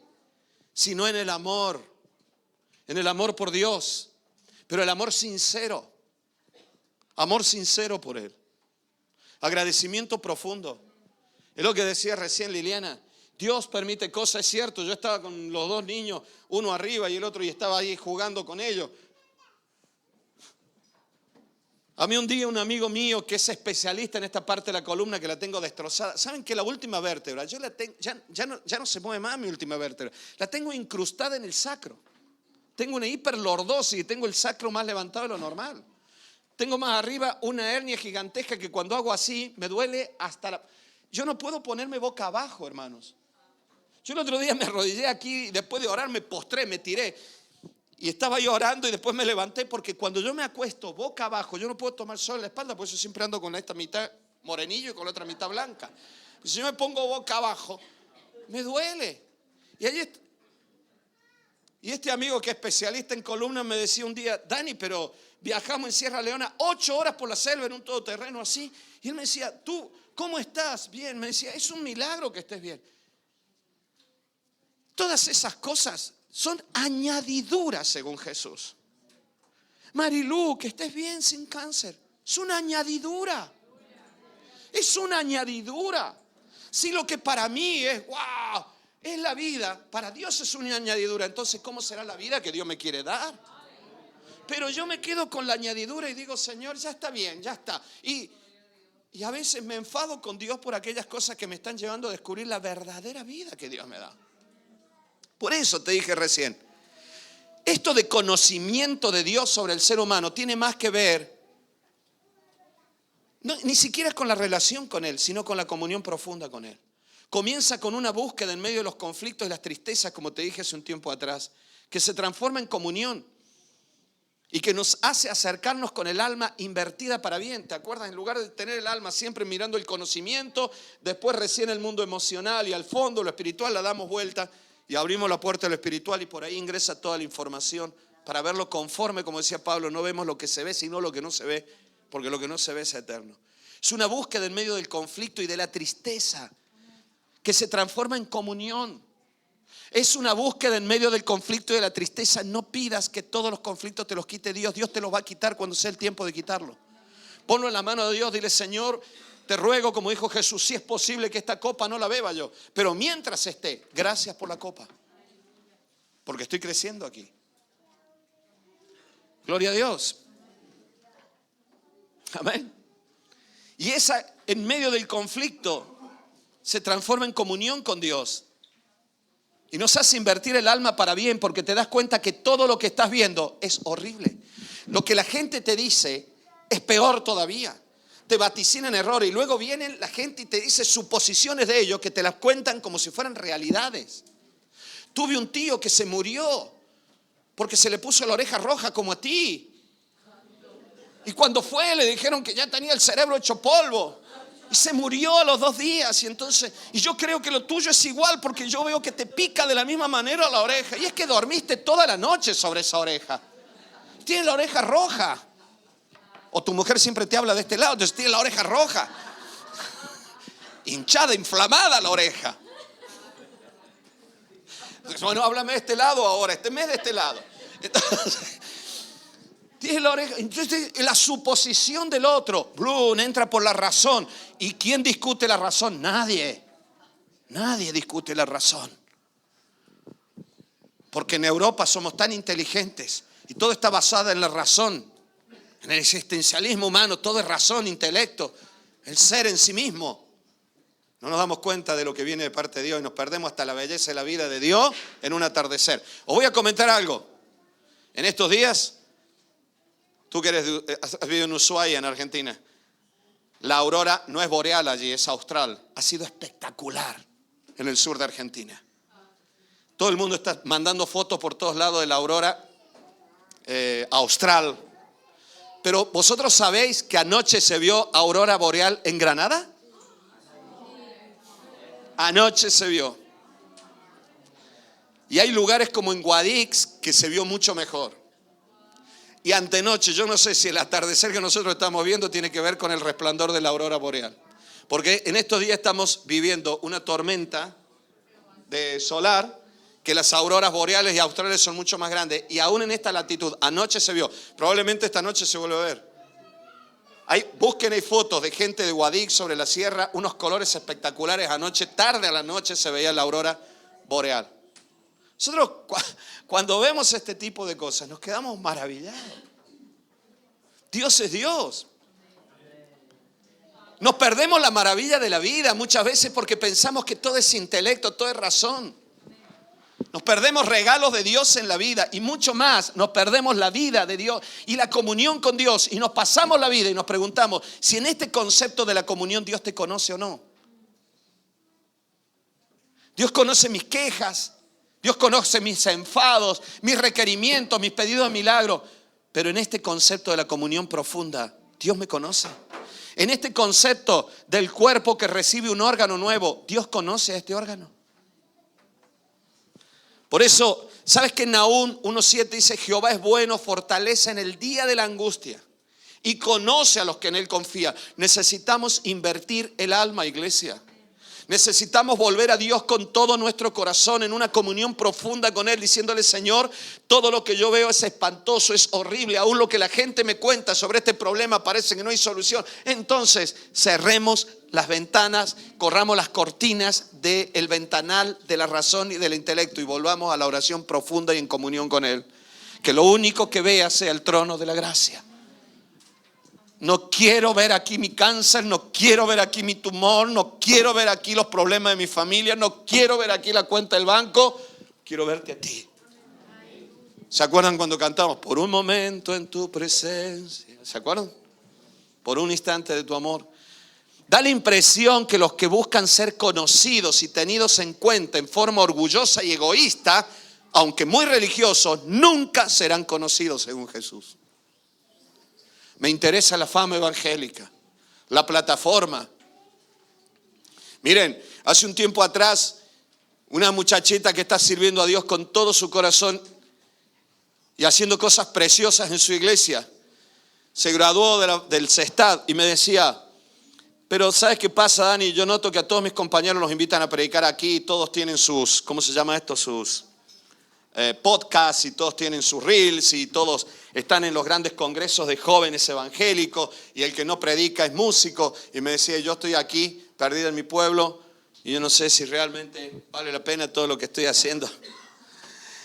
sino en el amor por Dios. Pero el amor sincero por Él. Agradecimiento profundo. Es lo que decía recién Liliana. Dios permite cosas, es cierto. Yo estaba con los dos niños, uno arriba y el otro, y estaba ahí jugando con ellos. A mí un día un amigo mío que es especialista en esta parte de la columna, que la tengo destrozada. ¿Saben que la última vértebra, yo la tengo, ya no se mueve más mi última vértebra? La tengo incrustada en el sacro. Tengo una hiperlordosis y tengo el sacro más levantado de lo normal. Tengo más arriba una hernia gigantesca que cuando hago así me duele hasta la... Yo no puedo ponerme boca abajo, hermanos. Yo el otro día me arrodillé aquí, después de orar me postré, me tiré. Y estaba yo orando y después me levanté porque cuando yo me acuesto boca abajo, yo no puedo tomar sol en la espalda, por eso siempre ando con esta mitad morenillo y con la otra mitad blanca. Si yo me pongo boca abajo, me duele. Y este amigo que es especialista en columnas me decía un día, Dani, pero viajamos en Sierra Leona 8 horas por la selva en un todoterreno así. Y él me decía, ¿tú cómo estás? Bien. Me decía, es un milagro que estés bien. Todas esas cosas son añadiduras según Jesús. Marilu, que estés bien sin cáncer. Es una añadidura. Es una añadidura. Si lo que para mí es, wow, es la vida, para Dios es una añadidura. Entonces, ¿cómo será la vida que Dios me quiere dar? Pero yo me quedo con la añadidura y digo, Señor, ya está bien, ya está. Y a veces me enfado con Dios por aquellas cosas que me están llevando a descubrir la verdadera vida que Dios me da. Por eso te dije recién, esto de conocimiento de Dios sobre el ser humano tiene más que ver, ni siquiera con la relación con Él, sino con la comunión profunda con Él. Comienza con una búsqueda en medio de los conflictos y las tristezas, como te dije hace un tiempo atrás, que se transforma en comunión y que nos hace acercarnos con el alma invertida para bien. ¿Te acuerdas? En lugar de tener el alma siempre mirando el conocimiento, después recién el mundo emocional y al fondo lo espiritual la damos vuelta. Y abrimos la puerta a lo espiritual y por ahí ingresa toda la información para verlo conforme, como decía Pablo, no vemos lo que se ve, sino lo que no se ve, porque lo que no se ve es eterno. Es una búsqueda en medio del conflicto y de la tristeza que se transforma en comunión. Es una búsqueda en medio del conflicto y de la tristeza. No pidas que todos los conflictos te los quite Dios. Dios te los va a quitar cuando sea el tiempo de quitarlo. Ponlo en la mano de Dios, dile, Señor, te ruego, como dijo Jesús, si es posible que esta copa no la beba yo, pero mientras esté, gracias por la copa, porque estoy creciendo aquí. Gloria a Dios. Amén. Y esa, en medio del conflicto, se transforma en comunión con Dios. Y nos hace invertir el alma para bien, porque te das cuenta que todo lo que estás viendo es horrible. Lo que la gente te dice es peor todavía. Te vaticinan errores y luego viene la gente y te dice suposiciones de ellos que te las cuentan como si fueran realidades. Tuve un tío que se murió porque se le puso la oreja roja como a ti. Y cuando fue le dijeron que ya tenía el cerebro hecho polvo. Y se murió a los 2 días. Y yo creo que lo tuyo es igual porque yo veo que te pica de la misma manera la oreja. Y es que dormiste toda la noche sobre esa oreja. Tienes la oreja roja. O tu mujer siempre te habla de este lado, entonces tiene la oreja roja. Hinchada, inflamada la oreja. Entonces, bueno, háblame de este lado ahora, este mes de este lado. Entonces, Tiene la oreja. Entonces, la suposición del otro. Bloom entra por la razón. ¿Y quién discute la razón? Nadie. Nadie discute la razón. Porque en Europa somos tan inteligentes y todo está basado en la razón, en el existencialismo humano, todo es razón, intelecto, el ser en sí mismo. No nos damos cuenta de lo que viene de parte de Dios y nos perdemos hasta la belleza de la vida de Dios en un atardecer. Os voy a comentar algo. En estos días, tú que has vivido en Ushuaia, en Argentina, la aurora no es boreal allí, es austral. Ha sido espectacular en el sur de Argentina. Todo el mundo está mandando fotos por todos lados de la aurora austral. Pero ¿vosotros sabéis que anoche se vio aurora boreal en Granada? Anoche se vio. Y hay lugares como en Guadix que se vio mucho mejor. Y antenoche, yo no sé si el atardecer que nosotros estamos viendo tiene que ver con el resplandor de la aurora boreal. Porque en estos días estamos viviendo una tormenta solar, que las auroras boreales y australes son mucho más grandes. Y aún en esta latitud, anoche se vio. Probablemente esta noche se vuelve a ver. Busquen ahí fotos de gente de Guadix sobre la sierra, unos colores espectaculares. Anoche, tarde a la noche, se veía la aurora boreal. Nosotros cuando vemos este tipo de cosas nos quedamos maravillados. Dios es Dios. Nos perdemos la maravilla de la vida muchas veces porque pensamos que todo es intelecto, todo es razón. Nos perdemos regalos de Dios en la vida y mucho más, nos perdemos la vida de Dios y la comunión con Dios y nos pasamos la vida y nos preguntamos si en este concepto de la comunión Dios te conoce o no. Dios conoce mis quejas, Dios conoce mis enfados, mis requerimientos, mis pedidos de milagro, pero en este concepto de la comunión profunda, Dios me conoce. En este concepto del cuerpo que recibe un órgano nuevo, Dios conoce a este órgano. Por eso, ¿sabes que en Nahum 1:7 dice: Jehová es bueno, fortaleza en el día de la angustia y conoce a los que en Él confían? Necesitamos invertir el alma, iglesia. Necesitamos volver a Dios con todo nuestro corazón en una comunión profunda con Él, diciéndole: Señor, todo lo que yo veo es espantoso, es horrible, aún lo que la gente me cuenta sobre este problema parece que no hay solución. Entonces cerremos las ventanas, corramos las cortinas del ventanal de la razón y del intelecto y volvamos a la oración profunda y en comunión con Él. Que lo único que vea sea el trono de la gracia. No quiero ver aquí mi cáncer, no quiero ver aquí mi tumor, no quiero ver aquí los problemas de mi familia, no quiero ver aquí la cuenta del banco, quiero verte a ti. ¿Se acuerdan cuando cantamos? Por un momento en tu presencia. ¿Se acuerdan? Por un instante de tu amor. Da la impresión que los que buscan ser conocidos y tenidos en cuenta en forma orgullosa y egoísta, aunque muy religiosos, nunca serán conocidos según Jesús. Me interesa la fama evangélica, la plataforma. Miren, hace un tiempo atrás, una muchachita que está sirviendo a Dios con todo su corazón y haciendo cosas preciosas en su iglesia, se graduó del CESTAD y me decía: pero ¿sabes qué pasa, Dani? Yo noto que a todos mis compañeros los invitan a predicar aquí, todos tienen sus, ¿cómo se llama esto? Sus podcasts y todos tienen sus reels y todos están en los grandes congresos de jóvenes evangélicos y el que no predica es músico. Y me decía: yo estoy aquí perdido en mi pueblo y yo no sé si realmente vale la pena todo lo que estoy haciendo.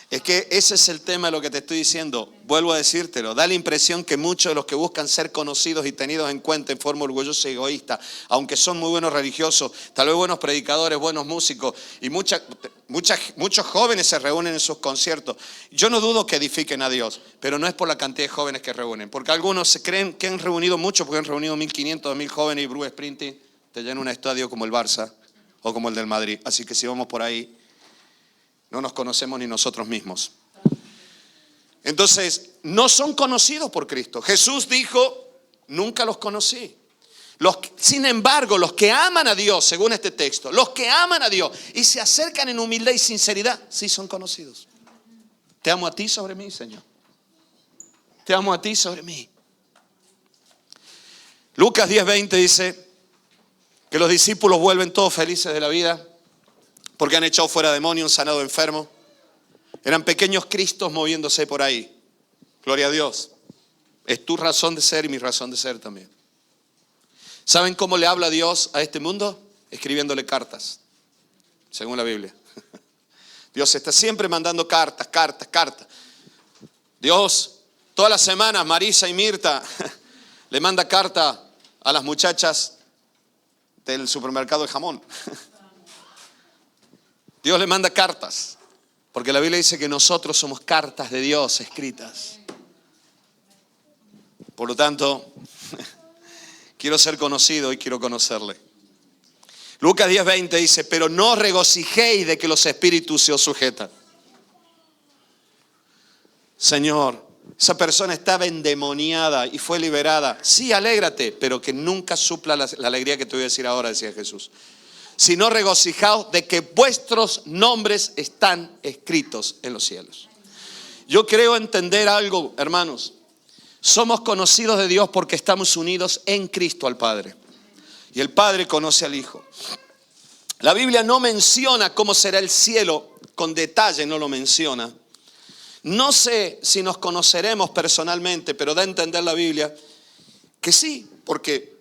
Es que ese es el tema de lo que te estoy diciendo. Vuelvo a decírtelo. Da la impresión que muchos de los que buscan ser conocidos y tenidos en cuenta en forma orgullosa y egoísta, aunque son muy buenos religiosos, tal vez buenos predicadores, buenos músicos, y muchos jóvenes se reúnen en sus conciertos. Yo no dudo que edifiquen a Dios, pero no es por la cantidad de jóvenes que reúnen. Porque algunos se creen que han reunido mucho, porque han reunido 1.500, 2.000 jóvenes y Bruce Springsteen te llena un estadio como el Barça o como el del Madrid. Así que si vamos por ahí, no nos conocemos ni nosotros mismos. Entonces, no son conocidos por Cristo. Jesús dijo: nunca los conocí. Sin embargo, los que aman a Dios, según este texto, los que aman a Dios y se acercan en humildad y sinceridad, sí son conocidos. Te amo a ti sobre mí, Señor. Te amo a ti sobre mí. Lucas 10:20 dice que los discípulos vuelven todos felices de la vida porque han echado fuera demonios, han sanado enfermos. Eran pequeños Cristos moviéndose por ahí. Gloria a Dios. Es tu razón de ser y mi razón de ser también. ¿Saben cómo le habla Dios a este mundo? Escribiéndole cartas, según la Biblia. Dios está siempre mandando cartas. Dios, todas las semanas, Marisa y Mirta le manda carta a las muchachas del supermercado de jamón. Dios le manda cartas, porque la Biblia dice que nosotros somos cartas de Dios escritas. Por lo tanto, quiero ser conocido y quiero conocerle. Lucas 10:20 dice, pero no os regocijéis de que los espíritus se os sujetan. Señor, esa persona estaba endemoniada y fue liberada. Sí, alégrate, pero que nunca supla la alegría que te voy a decir ahora, decía Jesús. Sino regocijaos de que vuestros nombres están escritos en los cielos. Yo creo entender algo, hermanos. Somos conocidos de Dios porque estamos unidos en Cristo al Padre. Y el Padre conoce al Hijo. La Biblia no menciona cómo será el cielo, con detalle no lo menciona. No sé si nos conoceremos personalmente, pero da a entender la Biblia que sí, porque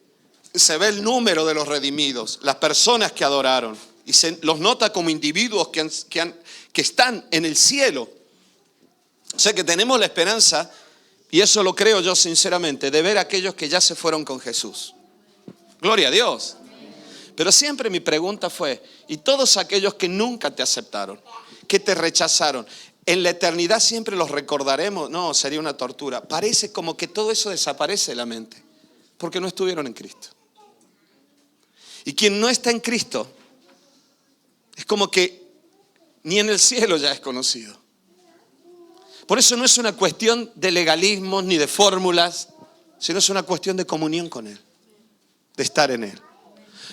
se ve el número de los redimidos, las personas que adoraron, y se los nota como individuos que están en el cielo. O sea que tenemos la esperanza, y eso lo creo yo sinceramente, de ver a aquellos que ya se fueron con Jesús. Gloria a Dios. Pero siempre mi pregunta fue, ¿y todos aquellos que nunca te aceptaron, que te rechazaron? ¿En la eternidad siempre los recordaremos? No, sería una tortura. Parece como que todo eso desaparece de la mente, porque no estuvieron en Cristo. Y quien no está en Cristo, es como que ni en el cielo ya es conocido. Por eso no es una cuestión de legalismos ni de fórmulas, sino es una cuestión de comunión con Él, de estar en Él.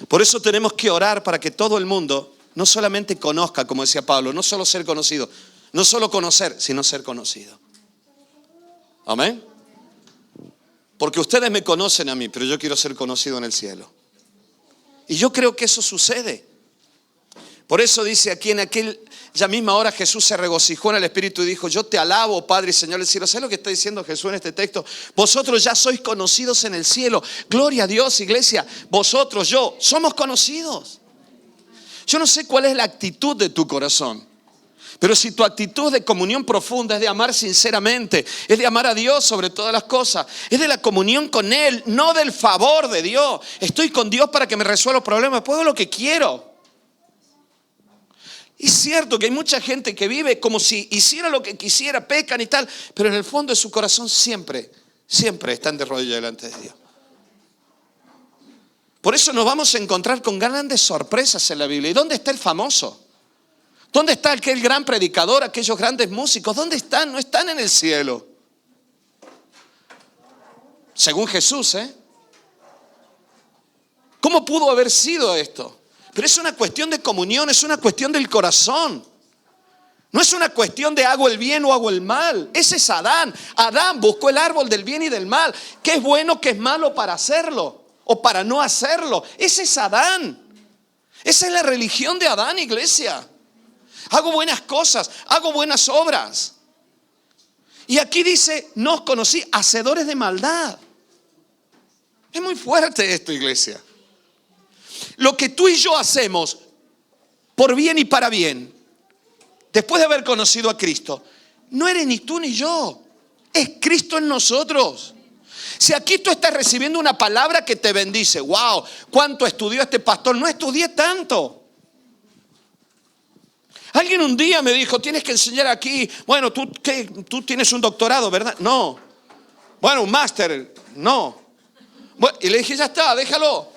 Por eso tenemos que orar para que todo el mundo no solamente conozca, como decía Pablo, no solo ser conocido, no solo conocer, sino ser conocido. Amén. Porque ustedes me conocen a mí, pero yo quiero ser conocido en el cielo. Y yo creo que eso sucede. Por eso dice aquí en aquella misma hora Jesús se regocijó en el Espíritu y dijo, yo te alabo, Padre y Señor del cielo. ¿Sabes lo que está diciendo Jesús en este texto? Vosotros ya sois conocidos en el cielo. Gloria a Dios, iglesia. Vosotros, yo, somos conocidos. Yo no sé cuál es la actitud de tu corazón. Pero si tu actitud de comunión profunda es de amar sinceramente, es de amar a Dios sobre todas las cosas, es de la comunión con Él, no del favor de Dios. Estoy con Dios para que me resuelva los problemas, puedo lo que quiero. Y es cierto que hay mucha gente que vive como si hiciera lo que quisiera, pecan y tal, pero en el fondo de su corazón siempre están de rodillas delante de Dios. Por eso nos vamos a encontrar con grandes sorpresas en la Biblia. ¿Y dónde está el famoso? ¿Dónde está aquel gran predicador, aquellos grandes músicos? ¿Dónde están? No están en el cielo. Según Jesús, ¿Cómo pudo haber sido esto? Pero es una cuestión de comunión, es una cuestión del corazón. No es una cuestión de hago el bien o hago el mal. Ese es Adán. Adán buscó el árbol del bien y del mal. ¿Qué es bueno, qué es malo para hacerlo o para no hacerlo? Ese es Adán. Esa es la religión de Adán, iglesia. Hago buenas cosas, hago buenas obras. Y aquí dice, no os conocí, hacedores de maldad. Es muy fuerte esto, iglesia. Lo que tú y yo hacemos por bien y para bien, después de haber conocido a Cristo, no eres ni tú ni yo, es Cristo en nosotros. Si aquí tú estás recibiendo una palabra que te bendice, wow, ¿cuánto estudió este pastor? No estudié tanto. Alguien un día me dijo, tienes que enseñar aquí. Bueno, tú tienes un doctorado, ¿verdad? No. Bueno, un máster, no. Bueno, y le dije, ya está, déjalo.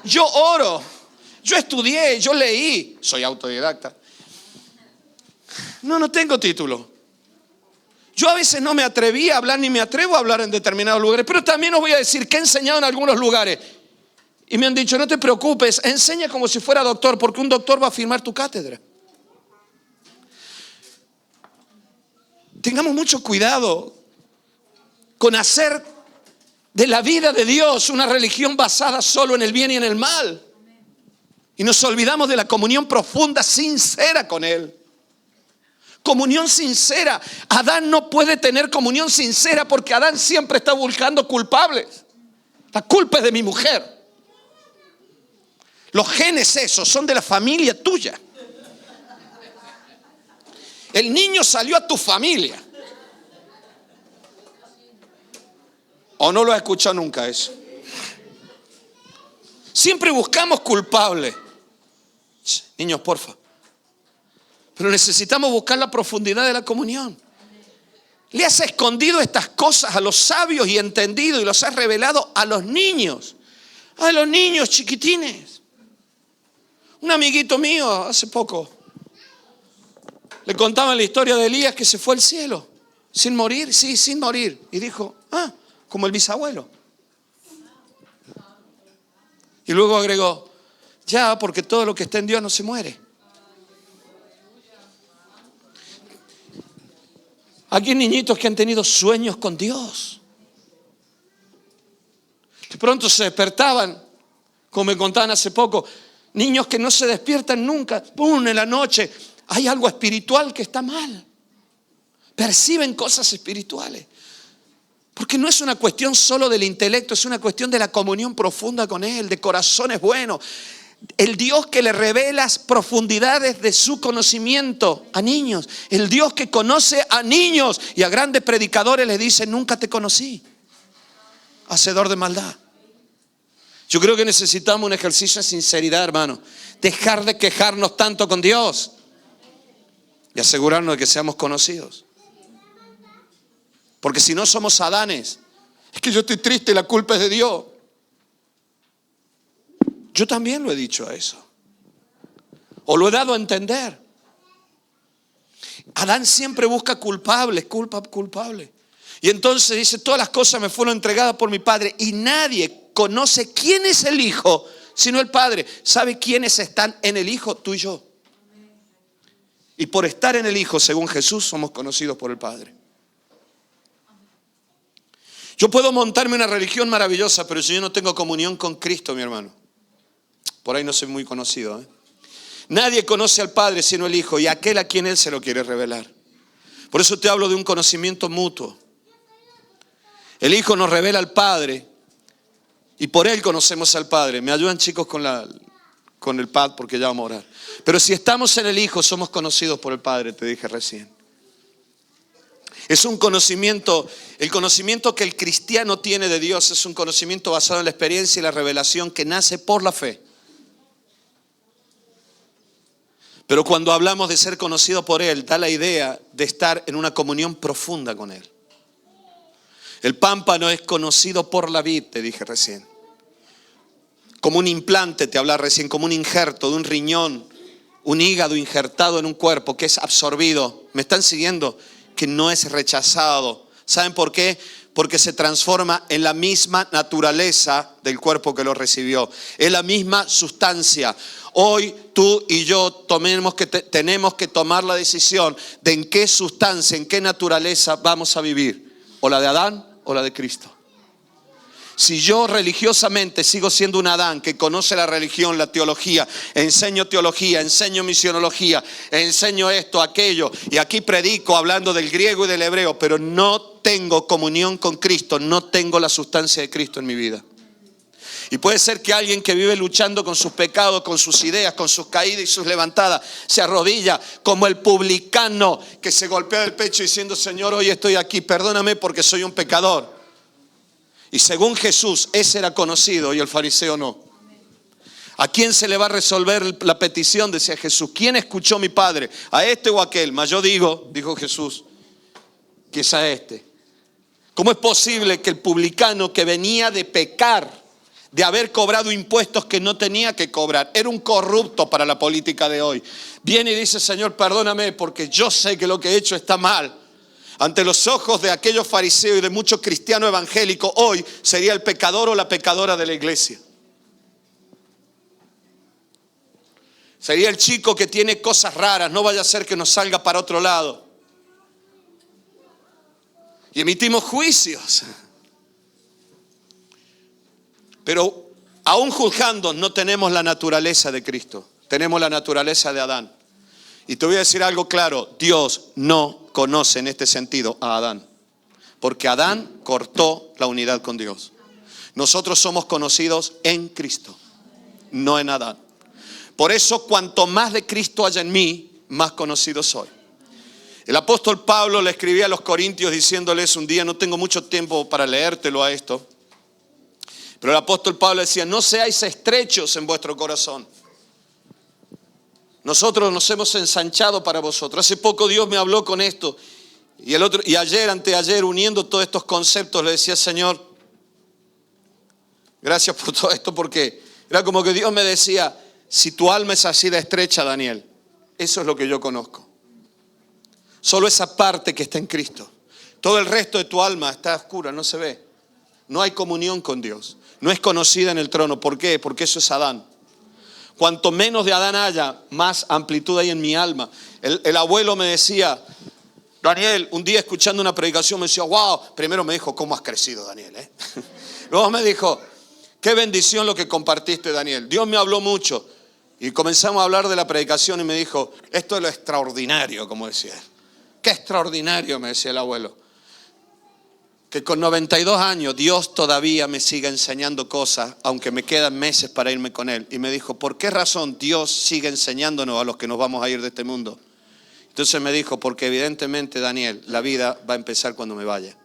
Yo oro, yo estudié, yo leí. Soy autodidacta. No tengo título. Yo a veces no me atreví a hablar ni me atrevo a hablar en determinados lugares. Pero también os voy a decir que he enseñado en algunos lugares. Y me han dicho, no te preocupes, enseña como si fuera doctor, porque un doctor va a firmar tu cátedra. Tengamos mucho cuidado con hacer de la vida de Dios una religión basada solo en el bien y en el mal. Y nos olvidamos de la comunión profunda, sincera con Él. Comunión sincera. Adán no puede tener comunión sincera porque Adán siempre está buscando culpables. La culpa es de mi mujer. Los genes esos son de la familia tuya. El niño salió a tu familia. ¿O no lo has escuchado nunca eso? Siempre buscamos culpables. Niños, porfa. Pero necesitamos buscar la profundidad de la comunión. Le has escondido estas cosas a los sabios y entendidos y los has revelado a los niños. A los niños chiquitines. Un amiguito mío hace poco le contaba la historia de Elías que se fue al cielo. Sin morir, sí, sin morir. Y dijo, como el bisabuelo. Y luego agregó, ya, porque todo lo que está en Dios no se muere. Aquí hay niñitos que han tenido sueños con Dios. De pronto se despertaban, como me contaban hace poco, niños que no se despiertan nunca. ¡Pum! En la noche hay algo espiritual que está mal. Perciben cosas espirituales. Porque no es una cuestión solo del intelecto, es una cuestión de la comunión profunda con Él, de corazones buenos. El Dios que le revela las profundidades de su conocimiento a niños. El Dios que conoce a niños y a grandes predicadores les dice, nunca te conocí, hacedor de maldad. Yo creo que necesitamos un ejercicio de sinceridad, hermano. Dejar de quejarnos tanto con Dios y asegurarnos de que seamos conocidos. Porque si no somos Adanes, es que yo estoy triste y la culpa es de Dios. Yo también lo he dicho a eso. O lo he dado a entender. Adán siempre busca culpables, culpable. Y entonces dice, todas las cosas me fueron entregadas por mi Padre. Y nadie conoce quién es el Hijo, sino el Padre. ¿Sabe quiénes están en el Hijo? Tú y yo. Y por estar en el Hijo, según Jesús, somos conocidos por el Padre. Yo puedo montarme una religión maravillosa, pero si yo no tengo comunión con Cristo, mi hermano, por ahí no soy muy conocido. Nadie conoce al Padre sino el Hijo y aquel a quien Él se lo quiere revelar. Por eso te hablo de un conocimiento mutuo. El Hijo nos revela al Padre y por Él conocemos al Padre. Me ayudan, chicos, con el pad porque ya vamos a orar. Pero si estamos en el Hijo, somos conocidos por el Padre, te dije recién. Es un conocimiento, el conocimiento que el cristiano tiene de Dios es un conocimiento basado en la experiencia y la revelación que nace por la fe. Pero cuando hablamos de ser conocido por Él, da la idea de estar en una comunión profunda con Él. El pámpano es conocido por la vid, te dije recién. Como un implante, te hablaba recién, como un injerto de un riñón, un hígado injertado en un cuerpo que es absorbido. ¿Me están siguiendo? Que no es rechazado. ¿Saben por qué? Porque se transforma en la misma naturaleza del cuerpo que lo recibió. Es la misma sustancia. Hoy tú y yo tenemos que tomar la decisión de en qué sustancia, en qué naturaleza vamos a vivir. O la de Adán o la de Cristo. Si yo religiosamente sigo siendo un Adán que conoce la religión, la teología, enseño misionología, enseño esto, aquello, y aquí predico hablando del griego y del hebreo, pero no tengo comunión con Cristo, no tengo la sustancia de Cristo en mi vida. Y puede ser que alguien que vive luchando con sus pecados, con sus ideas, con sus caídas y sus levantadas, se arrodilla como el publicano que se golpea el pecho diciendo, Señor, hoy estoy aquí, perdóname porque soy un pecador. Y según Jesús, ese era conocido y el fariseo no. ¿A quién se le va a resolver la petición? Decía Jesús. ¿Quién escuchó a mi Padre? ¿A este o a aquel? Mas yo digo, dijo Jesús, que es a este. ¿Cómo es posible que el publicano que venía de pecar, de haber cobrado impuestos que no tenía que cobrar, era un corrupto para la política de hoy, viene y dice, Señor, perdóname porque yo sé que lo que he hecho está mal? Ante los ojos de aquellos fariseos y de muchos cristianos evangélicos, hoy sería el pecador o la pecadora de la iglesia. Sería el chico que tiene cosas raras, no vaya a ser que nos salga para otro lado. Y emitimos juicios. Pero aún juzgando no tenemos la naturaleza de Cristo, tenemos la naturaleza de Adán. Y te voy a decir algo claro, Dios no conoce en este sentido a Adán, porque Adán cortó la unidad con Dios. Nosotros somos conocidos en Cristo, no en Adán. Por eso, cuanto más de Cristo haya en mí, más conocido soy. El apóstol Pablo le escribía a los corintios diciéndoles un día, no tengo mucho tiempo para leértelo a esto, pero el apóstol Pablo decía, no seáis estrechos en vuestro corazón. Nosotros nos hemos ensanchado para vosotros. Hace poco Dios me habló con esto y ayer, anteayer, uniendo todos estos conceptos, le decía, Señor, gracias por todo esto, porque era como que Dios me decía, si tu alma es así de estrecha, Daniel, eso es lo que yo conozco. Solo esa parte que está en Cristo. Todo el resto de tu alma está oscura, no se ve. No hay comunión con Dios. No es conocida en el trono. ¿Por qué? Porque eso es Adán. Cuanto menos de Adán haya, más amplitud hay en mi alma. El abuelo me decía, Daniel, un día escuchando una predicación me decía, wow. Primero me dijo, ¿cómo has crecido, Daniel? Luego me dijo, qué bendición lo que compartiste, Daniel. Dios me habló mucho. Y comenzamos a hablar de la predicación y me dijo, esto es lo extraordinario, como decía él. Qué extraordinario, me decía el abuelo. Que con 92 años Dios todavía me siga enseñando cosas, aunque me quedan meses para irme con Él. Y me dijo, ¿por qué razón Dios sigue enseñándonos a los que nos vamos a ir de este mundo? Entonces me dijo, porque evidentemente, Daniel, la vida va a empezar cuando me vaya.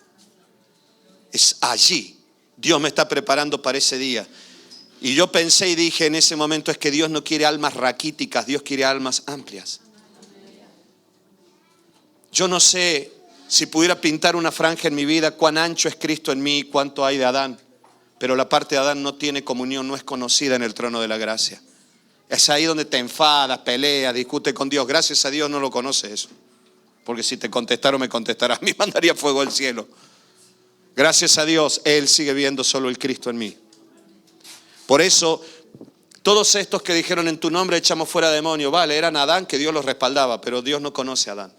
Es allí. Dios me está preparando para ese día. Y yo pensé y dije en ese momento, es que Dios no quiere almas raquíticas, Dios quiere almas amplias. Yo no sé si pudiera pintar una franja en mi vida, cuán ancho es Cristo en mí, cuánto hay de Adán. Pero la parte de Adán no tiene comunión, no es conocida en el trono de la gracia. Es ahí donde te enfadas, peleas, discutes con Dios. Gracias a Dios no lo conoce eso. Porque si te contestara o me contestara, a mí mandaría fuego al cielo. Gracias a Dios, Él sigue viendo solo el Cristo en mí. Por eso, todos estos que dijeron en tu nombre echamos fuera demonios, vale, eran Adán que Dios los respaldaba, pero Dios no conoce a Adán.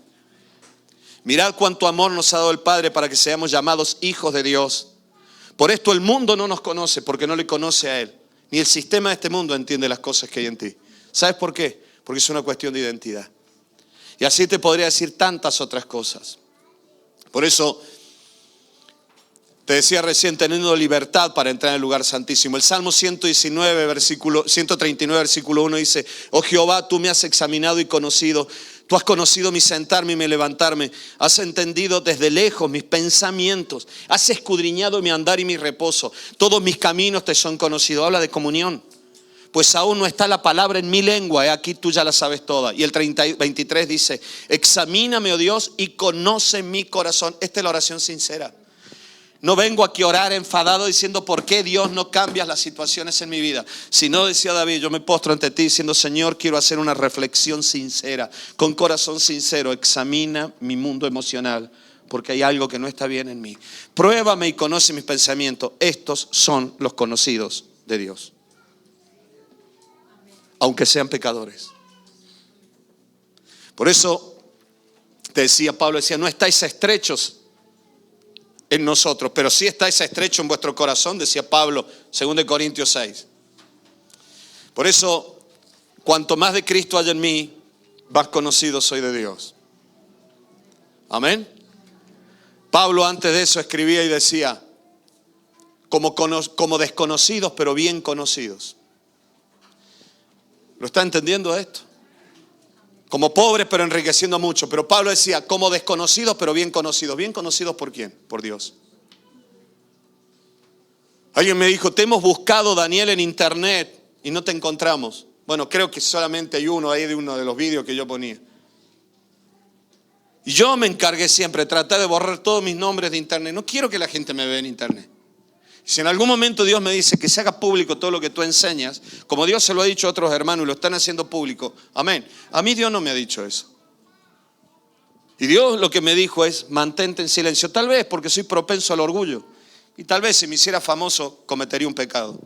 Mirad cuánto amor nos ha dado el Padre para que seamos llamados hijos de Dios. Por esto el mundo no nos conoce, porque no le conoce a Él. Ni el sistema de este mundo entiende las cosas que hay en ti. ¿Sabes por qué? Porque es una cuestión de identidad. Y así te podría decir tantas otras cosas. Por eso te decía recién, teniendo libertad para entrar en el lugar santísimo. El Salmo 139, 139, versículo 1 dice, oh Jehová, tú me has examinado y conocido. Tú has conocido mi sentarme y mi levantarme. Has entendido desde lejos mis pensamientos. Has escudriñado mi andar y mi reposo. Todos mis caminos te son conocidos. Habla de comunión. Pues aún no está la palabra en mi lengua. Aquí tú ya la sabes toda. Y el 23 dice, examíname, oh Dios, y conoce mi corazón. Esta es la oración sincera. No vengo aquí a orar enfadado diciendo por qué Dios no cambias las situaciones en mi vida. Sino, decía David, yo me postro ante ti diciendo, Señor, quiero hacer una reflexión sincera, con corazón sincero. Examina mi mundo emocional, porque hay algo que no está bien en mí. Pruébame y conoce mis pensamientos. Estos son los conocidos de Dios, aunque sean pecadores. Por eso te decía Pablo, decía, no estáis estrechos en nosotros, pero sí estáis estrecho en vuestro corazón, decía Pablo, 2 Corintios 6. Por eso, cuanto más de Cristo haya en mí, más conocido soy de Dios. Amén. Pablo antes de eso escribía y decía, como desconocidos, pero bien conocidos. ¿Lo está entendiendo esto? Como pobres pero enriqueciendo mucho. Pero Pablo decía, como desconocidos pero bien conocidos. ¿Bien conocidos por quién? Por Dios. Alguien me dijo, te hemos buscado, Daniel, en internet y no te encontramos. Bueno, creo que solamente hay uno ahí de uno de los vídeos que yo ponía. Y yo me encargué siempre, traté de borrar todos mis nombres de internet. No quiero que la gente me vea en internet. Si en algún momento Dios me dice que se haga público todo lo que tú enseñas, como Dios se lo ha dicho a otros hermanos y lo están haciendo público, amén. A mí Dios no me ha dicho eso. Y Dios lo que me dijo es, mantente en silencio. Tal vez porque soy propenso al orgullo. Y tal vez si me hiciera famoso cometería un pecado.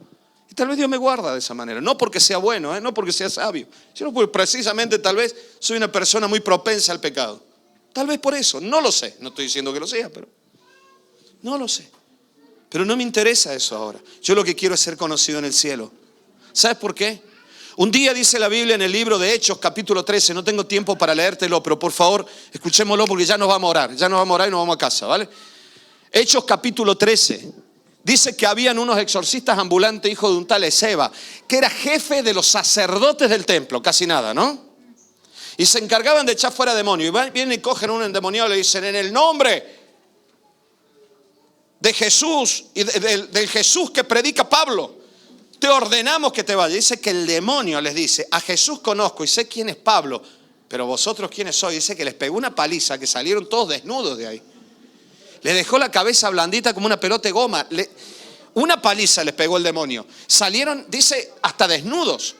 Y tal vez Dios me guarda de esa manera. No porque sea bueno, no porque sea sabio, sino porque precisamente tal vez soy una persona muy propensa al pecado. Tal vez por eso, no lo sé. No estoy diciendo que lo sea, pero no lo sé. Pero no me interesa eso ahora. Yo lo que quiero es ser conocido en el cielo. ¿Sabes por qué? Un día dice la Biblia en el libro de Hechos, capítulo 13, no tengo tiempo para leértelo, pero por favor, escuchémoslo porque ya nos vamos a orar y nos vamos a casa, ¿vale? Hechos capítulo 13, dice que habían unos exorcistas ambulantes, hijo de un tal Esceva, que era jefe de los sacerdotes del templo, casi nada, ¿no? Y se encargaban de echar fuera demonios. Y vienen y cogen a un endemoniado y le dicen, en el nombre de Jesús y del Jesús que predica Pablo, te ordenamos que te vayas. Dice que el demonio les dice, a Jesús conozco y sé quién es Pablo, pero vosotros quiénes sois. Dice que les pegó una paliza, que salieron todos desnudos de ahí. Le dejó la cabeza blandita como una pelota de goma. Una paliza les pegó el demonio. Salieron, dice, hasta desnudos.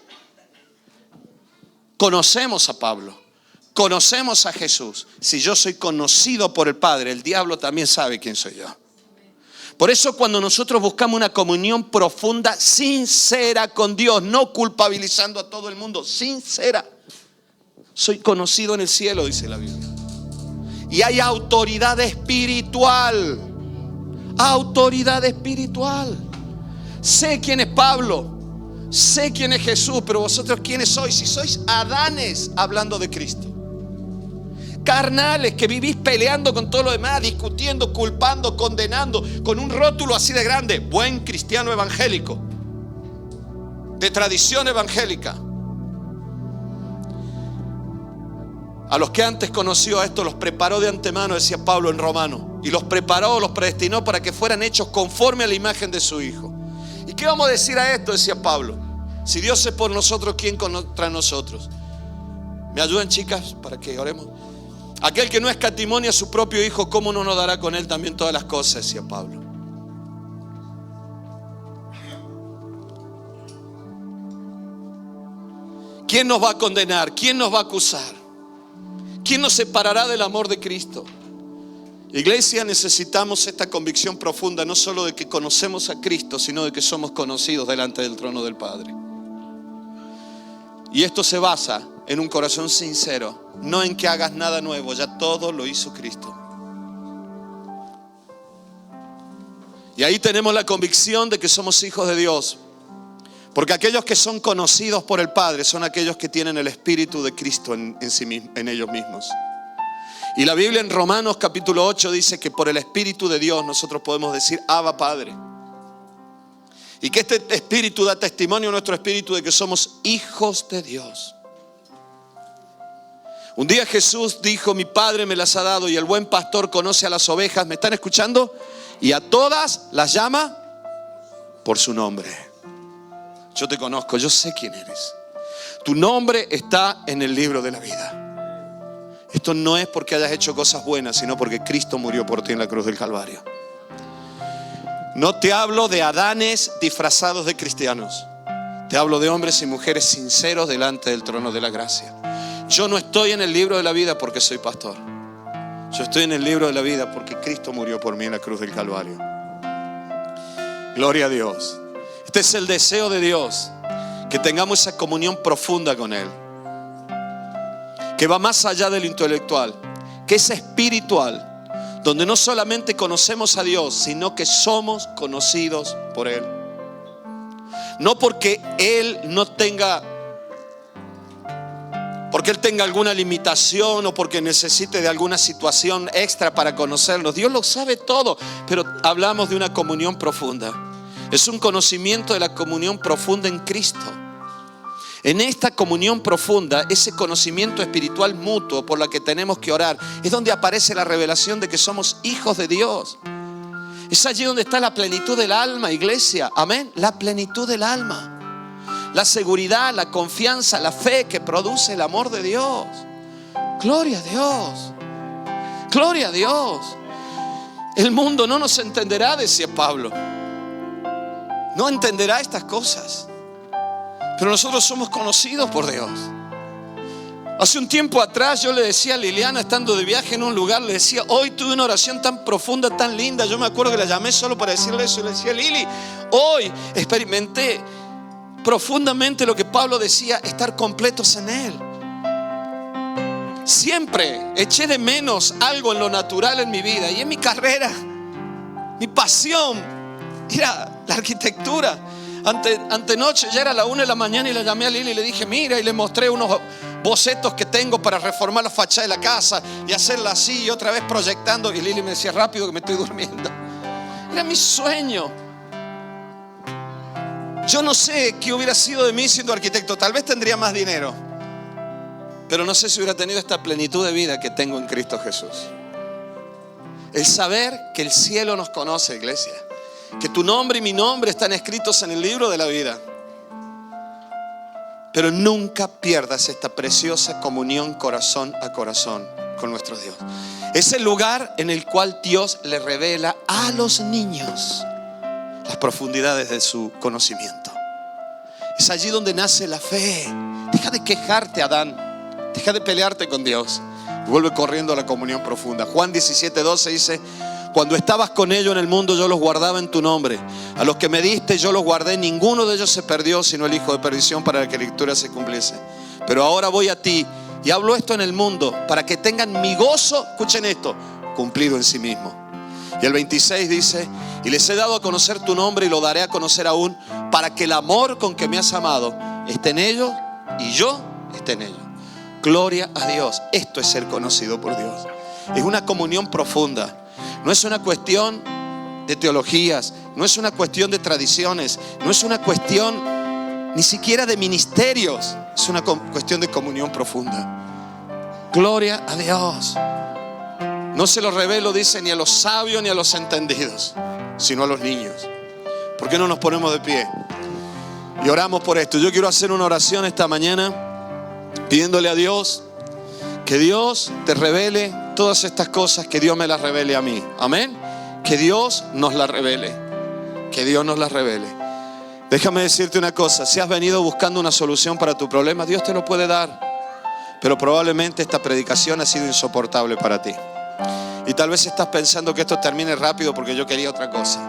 Conocemos a Pablo, conocemos a Jesús. Si yo soy conocido por el Padre, el diablo también sabe quién soy yo. Por eso cuando nosotros buscamos una comunión profunda, sincera con Dios, no culpabilizando a todo el mundo, sincera. Soy conocido en el cielo, dice la Biblia. Y hay autoridad espiritual. Autoridad espiritual. Sé quién es Pablo, sé quién es Jesús, pero vosotros quiénes sois. Si sois Adanes hablando de Cristo, carnales que vivís peleando con todo lo demás, discutiendo, culpando, condenando, con un rótulo así de grande, buen cristiano evangélico, de tradición evangélica. A los que antes conoció a esto los preparó de antemano, decía Pablo en Romano, y los preparó, los predestinó para que fueran hechos conforme a la imagen de su Hijo. ¿Y qué vamos a decir a esto? Decía Pablo. Si Dios es por nosotros, ¿quién contra nosotros? ¿Me ayudan, chicas, para que oremos? Aquel que no escatimonia a su propio Hijo, ¿cómo no nos dará con Él también todas las cosas? Decía Pablo. ¿Quién nos va a condenar? ¿Quién nos va a acusar? ¿Quién nos separará del amor de Cristo? Iglesia, necesitamos esta convicción profunda, no solo de que conocemos a Cristo, sino de que somos conocidos delante del trono del Padre. Y esto se basa en un corazón sincero, no en que hagas nada nuevo, ya todo lo hizo Cristo. Y ahí tenemos la convicción de que somos hijos de Dios, porque aquellos que son conocidos por el Padre son aquellos que tienen el Espíritu de Cristo en ellos mismos. Y la Biblia en Romanos capítulo 8 dice que por el Espíritu de Dios nosotros podemos decir Abba Padre. Y que este Espíritu da testimonio a nuestro espíritu de que somos hijos de Dios. Un día Jesús dijo, mi Padre me las ha dado y el buen pastor conoce a las ovejas. ¿Me están escuchando? Y a todas las llama por su nombre. Yo te conozco, yo sé quién eres. Tu nombre está en el libro de la vida. Esto no es porque hayas hecho cosas buenas, sino porque Cristo murió por ti en la cruz del Calvario. No te hablo de Adanes disfrazados de cristianos. Te hablo de hombres y mujeres sinceros delante del trono de la gracia. Yo no estoy en el libro de la vida porque soy pastor. Yo estoy en el libro de la vida porque Cristo murió por mí en la cruz del Calvario. Gloria a Dios. Este es el deseo de Dios, que tengamos esa comunión profunda con Él, que va más allá de lo intelectual, que es espiritual, donde no solamente conocemos a Dios, sino que somos conocidos por Él. No porque Él tenga alguna limitación o porque necesite de alguna situación extra para conocernos. Dios lo sabe todo, pero hablamos de una comunión profunda. Es un conocimiento de la comunión profunda en Cristo. En esta comunión profunda, ese conocimiento espiritual mutuo por la que tenemos que orar, es donde aparece la revelación de que somos hijos de Dios. Es allí donde está la plenitud del alma, iglesia. Amén. La plenitud del alma. La seguridad, la confianza, la fe que produce el amor de Dios. Gloria a Dios. Gloria a Dios. El mundo no nos entenderá, decía Pablo. No entenderá estas cosas. Pero nosotros somos conocidos por Dios. Hace un tiempo atrás yo le decía a Liliana, estando de viaje en un lugar, le decía, hoy tuve una oración tan profunda, tan linda. Yo me acuerdo que la llamé solo para decirle eso. Y le decía, Lili, hoy experimenté profundamente lo que Pablo decía, estar completos en Él. Siempre eché de menos algo en lo natural en mi vida y en mi carrera. Mi pasión era la arquitectura. Antenoche, ya era la 1 de la mañana y le llamé a Lili y le dije, mira, y le mostré unos bocetos que tengo para reformar la fachada de la casa y hacerla así y otra vez proyectando. Y Lili me decía, rápido que me estoy durmiendo. Era mi sueño. Yo no sé qué hubiera sido de mí siendo arquitecto. Tal vez tendría más dinero, pero no sé si hubiera tenido esta plenitud de vida que tengo en Cristo Jesús. El saber que el cielo nos conoce, iglesia, que tu nombre y mi nombre están escritos en el libro de la vida. Pero nunca pierdas esta preciosa comunión corazón a corazón con nuestro Dios. Es el lugar en el cual Dios le revela a los niños las profundidades de su conocimiento. Es allí donde nace la fe. Deja de quejarte, Adán. Deja de pelearte con Dios. Vuelve corriendo a la comunión profunda. Juan 17:12 dice: cuando estabas con ellos en el mundo, yo los guardaba en tu nombre. A los que me diste, yo los guardé. Ninguno de ellos se perdió, sino el hijo de perdición, para que la escritura se cumpliese. Pero ahora voy a ti y hablo esto en el mundo, para que tengan mi gozo, escuchen esto, cumplido en sí mismo. Y el 26 dice: y les he dado a conocer tu nombre y lo daré a conocer aún, para que el amor con que me has amado esté en ellos y yo esté en ellos. Gloria a Dios. Esto es ser conocido por Dios. Es una comunión profunda. No es una cuestión de teologías, no es una cuestión de tradiciones, no es una cuestión ni siquiera de ministerios. Es una cuestión de comunión profunda. Gloria a Dios. No se lo revelo, dice, ni a los sabios ni a los entendidos, sino a los niños. ¿Por qué no nos ponemos de pie y oramos por esto? Yo quiero hacer una oración esta mañana pidiéndole a Dios que Dios te revele todas estas cosas, que Dios me las revele a mí. Amén. Que Dios nos las revele. Que Dios nos las revele. Déjame decirte una cosa. Si has venido buscando una solución para tu problema, Dios te lo puede dar. Pero probablemente esta predicación ha sido insoportable para ti. Y tal vez estás pensando que esto termine rápido porque yo quería otra cosa.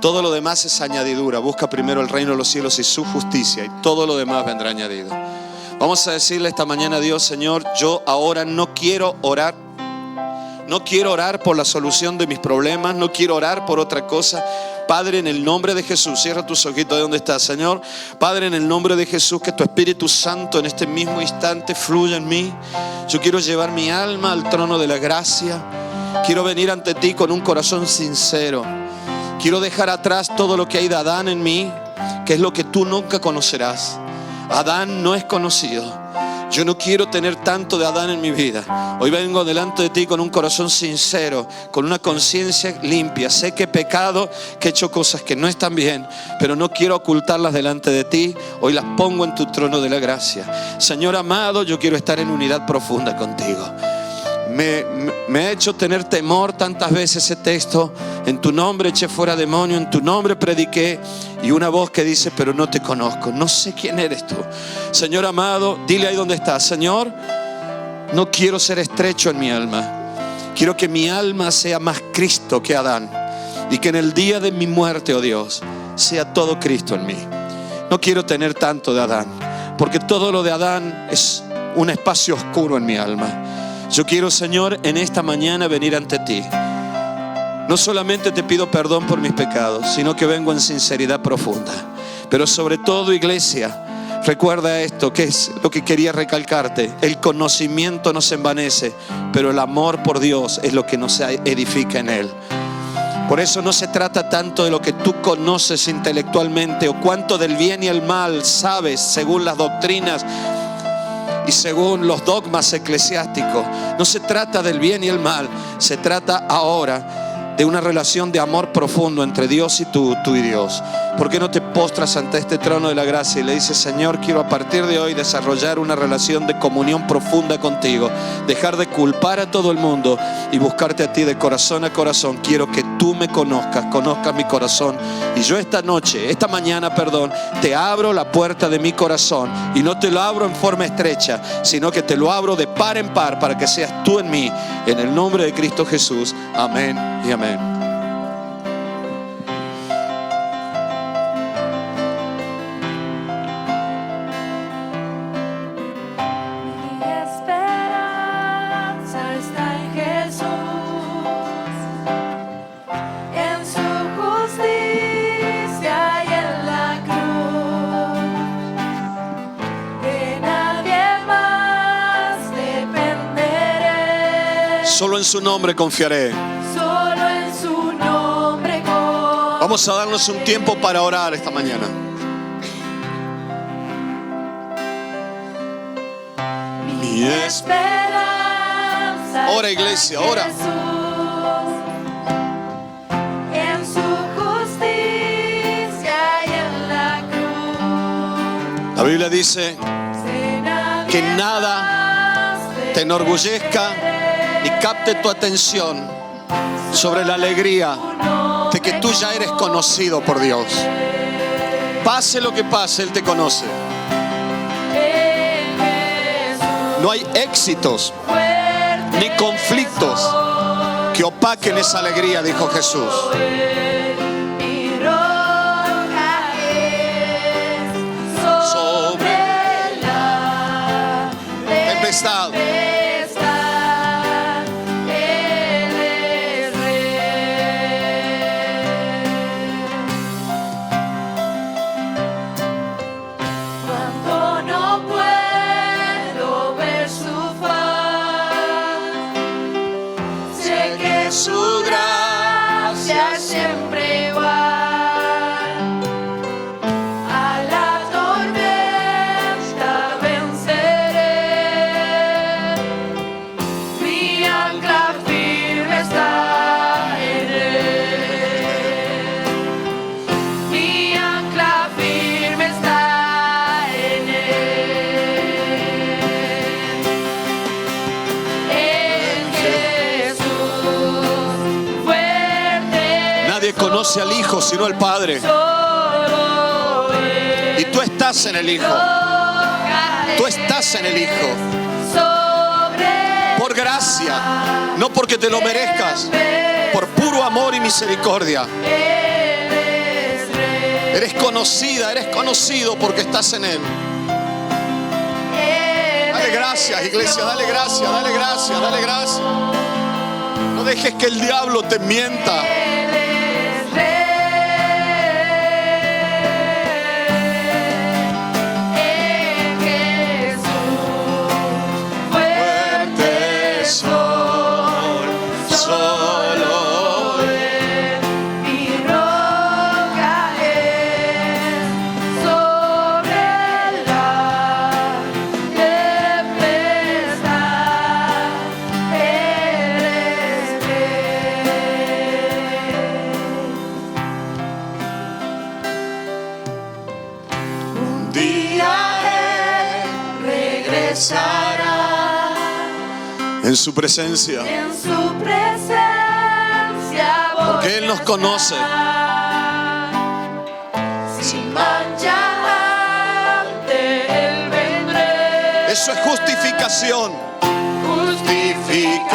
Todo lo demás es añadidura. Busca primero el reino de los cielos y su justicia, y todo lo demás vendrá añadido. Vamos a decirle esta mañana a Dios: Señor, yo ahora no quiero orar. No quiero orar por la solución de mis problemas. No quiero orar por otra cosa. Padre, en el nombre de Jesús, cierra tus ojitos de donde estás, Señor. Padre, en el nombre de Jesús, que tu Espíritu Santo en este mismo instante fluya en mí. Yo quiero llevar mi alma al trono de la gracia. Quiero venir ante ti con un corazón sincero. Quiero dejar atrás todo lo que hay de Adán en mí, que es lo que tú nunca conocerás. Adán no es conocido. Yo no quiero tener tanto de Adán en mi vida. Hoy vengo delante de ti con un corazón sincero, con una conciencia limpia. Sé que he pecado, que he hecho cosas que no están bien, pero no quiero ocultarlas delante de ti. Hoy las pongo en tu trono de la gracia. Señor amado, yo quiero estar en unidad profunda contigo. Me ha hecho tener temor tantas veces ese texto. En tu nombre eché fuera demonio, en tu nombre prediqué. Y una voz que dice: pero no te conozco, no sé quién eres tú. Señor amado, dile ahí donde estás: Señor, no quiero ser estrecho en mi alma. Quiero que mi alma sea más Cristo que Adán. Y que en el día de mi muerte, oh Dios, sea todo Cristo en mí. No quiero tener tanto de Adán, porque todo lo de Adán es un espacio oscuro en mi alma. Yo quiero, Señor, en esta mañana venir ante ti. No solamente te pido perdón por mis pecados, sino que vengo en sinceridad profunda. Pero sobre todo, iglesia, recuerda esto, que es lo que quería recalcarte. El conocimiento nos envanece, pero el amor por Dios es lo que nos edifica en Él. Por eso no se trata tanto de lo que tú conoces intelectualmente o cuánto del bien y el mal sabes según las doctrinas y según los dogmas eclesiásticos. No se trata del bien y el mal. Se trata ahora de una relación de amor profundo entre Dios y tú y Dios. ¿Por qué no te postras ante este trono de la gracia y le dices: Señor, quiero a partir de hoy desarrollar una relación de comunión profunda contigo, dejar de culpar a todo el mundo y buscarte a ti de corazón a corazón? Quiero que tú me conozcas mi corazón. Y yo esta mañana, te abro la puerta de mi corazón, y no te lo abro en forma estrecha, sino que te lo abro de par en par para que seas tú en mí. En el nombre de Cristo Jesús. Amén y amén. En su justicia y en Solo en su nombre confiaré. Solo en su nombre confiaré. Vamos a darnos un tiempo para orar esta mañana. Mi esperanza. Ora, iglesia, ora. Jesús, en su justicia y en la cruz. La Biblia dice que nada te enorgullezca ni capte tu atención sobre la alegría de que tú ya eres conocido por Dios. Pase lo que pase, Él te conoce. No hay éxitos ni conflictos que opaquen esa alegría, dijo Jesús. Sobre la tempestad. Su gracia siempre igual. A la tormenta venceré. Mi ancla firme está en Él. Mi ancla firme está en Él. En Jesús. Nadie conoce al Hijo sino al Padre. Y tú estás en el Hijo. Tú estás en el Hijo. Por gracia, no porque te lo merezcas. Por puro amor y misericordia. Eres conocida, eres conocido porque estás en Él. Dale gracias, iglesia, dale gracias, dale gracias, dale gracias. No dejes que el diablo te mienta. En su presencia. En su presencia. Porque Él nos conoce. Sin mancha ante Él vendré. Eso es justificación. Justificado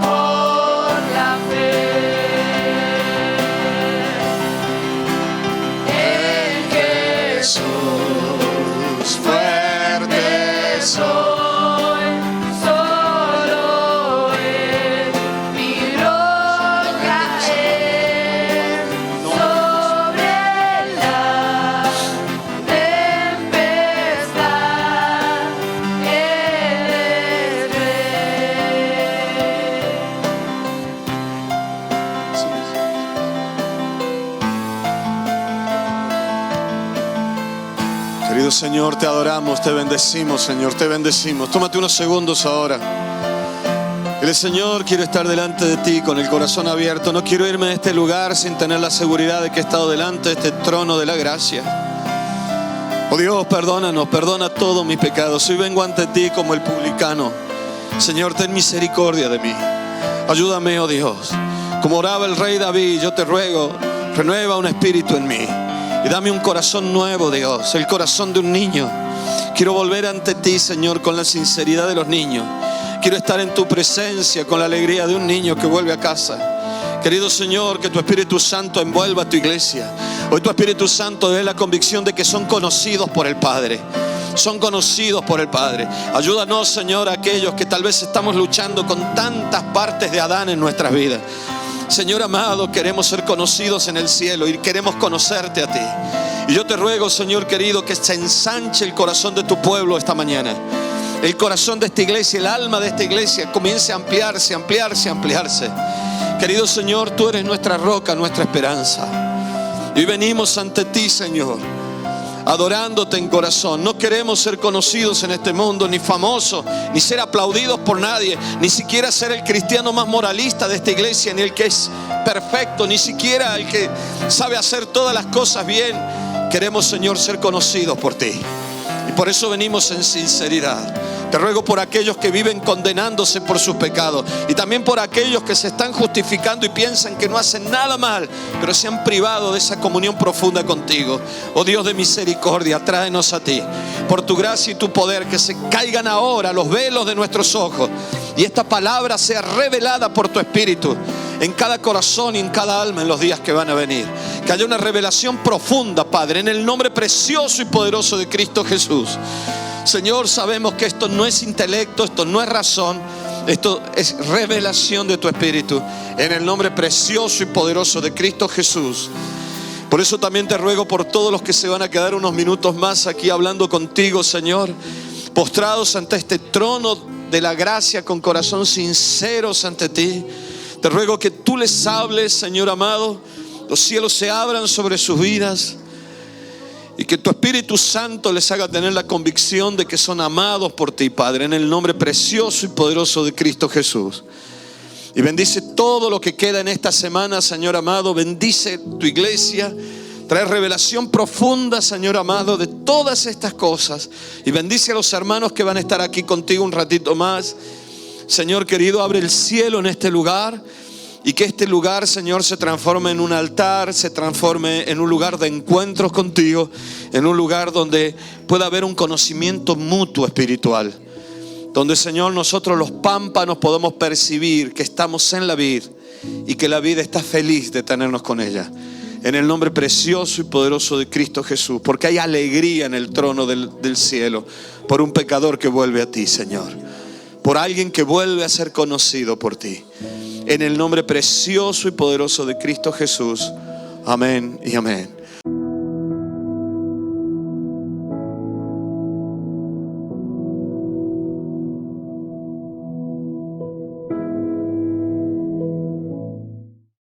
por la fe. En Jesús fuerte soy. Querido Señor, te adoramos, te bendecimos, Señor, te bendecimos. Tómate unos segundos ahora. Dile, Señor, quiero estar delante de ti con el corazón abierto. No quiero irme de este lugar sin tener la seguridad de que he estado delante de este trono de la gracia. Oh Dios, perdónanos, perdona todos mis pecados. Hoy vengo ante ti como el publicano. Señor, ten misericordia de mí. Ayúdame, oh Dios. Como oraba el rey David, yo te ruego, renueva un espíritu en mí. Y dame un corazón nuevo, Dios, el corazón de un niño. Quiero volver ante ti, Señor, con la sinceridad de los niños. Quiero estar en tu presencia con la alegría de un niño que vuelve a casa. Querido Señor, que tu Espíritu Santo envuelva a tu iglesia. Hoy tu Espíritu Santo dé la convicción de que son conocidos por el Padre. Son conocidos por el Padre. Ayúdanos, Señor, a aquellos que tal vez estamos luchando con tantas partes de Adán en nuestras vidas. Señor amado, queremos ser conocidos en el cielo y queremos conocerte a ti. Y yo te ruego, Señor querido, que se ensanche el corazón de tu pueblo esta mañana. el corazón de esta iglesia, el alma de esta iglesia comience a ampliarse, ampliarse, ampliarse. Querido Señor, tú eres nuestra roca, nuestra esperanza. Y venimos ante ti, Señor, adorándote en corazón. No queremos ser conocidos en este mundo, ni famosos, ni ser aplaudidos por nadie, ni siquiera ser el cristiano más moralista de esta iglesia, ni el que es perfecto, ni siquiera el que sabe hacer todas las cosas bien. Queremos, Señor, ser conocidos por ti. Y por eso venimos en sinceridad. Te ruego por aquellos que viven condenándose por sus pecados, y también por aquellos que se están justificando y piensan que no hacen nada mal, pero se han privado de esa comunión profunda contigo. Oh Dios de misericordia, tráenos a ti. Por tu gracia y tu poder, que se caigan ahora los velos de nuestros ojos y esta palabra sea revelada por tu Espíritu en cada corazón y en cada alma en los días que van a venir. Que haya una revelación profunda, Padre, en el nombre precioso y poderoso de Cristo Jesús. Señor, sabemos que esto no es intelecto, esto no es razón, esto es revelación de tu Espíritu, en el nombre precioso y poderoso de Cristo Jesús. Por eso también te ruego por todos los que se van a quedar unos minutos más aquí hablando contigo, Señor, postrados ante este trono de la gracia, con corazón sinceros ante ti. Te ruego que tú les hables, Señor amado, los cielos se abran sobre sus vidas, y que tu Espíritu Santo les haga tener la convicción de que son amados por ti, Padre, en el nombre precioso y poderoso de Cristo Jesús. Y bendice todo lo que queda en esta semana, Señor amado. Bendice tu iglesia. Trae revelación profunda, Señor amado, de todas estas cosas. Y bendice a los hermanos que van a estar aquí contigo un ratito más. Señor querido, abre el cielo en este lugar. Y que este lugar, Señor, se transforme en un altar, se transforme en un lugar de encuentros contigo, en un lugar donde pueda haber un conocimiento mutuo espiritual. Donde, Señor, nosotros los pámpanos podamos percibir que estamos en la vid y que la vid está feliz de tenernos con ella. En el nombre precioso y poderoso de Cristo Jesús. Porque hay alegría en el trono del cielo por un pecador que vuelve a ti, Señor. Por alguien que vuelve a ser conocido por ti. En el nombre precioso y poderoso de Cristo Jesús. Amén y amén.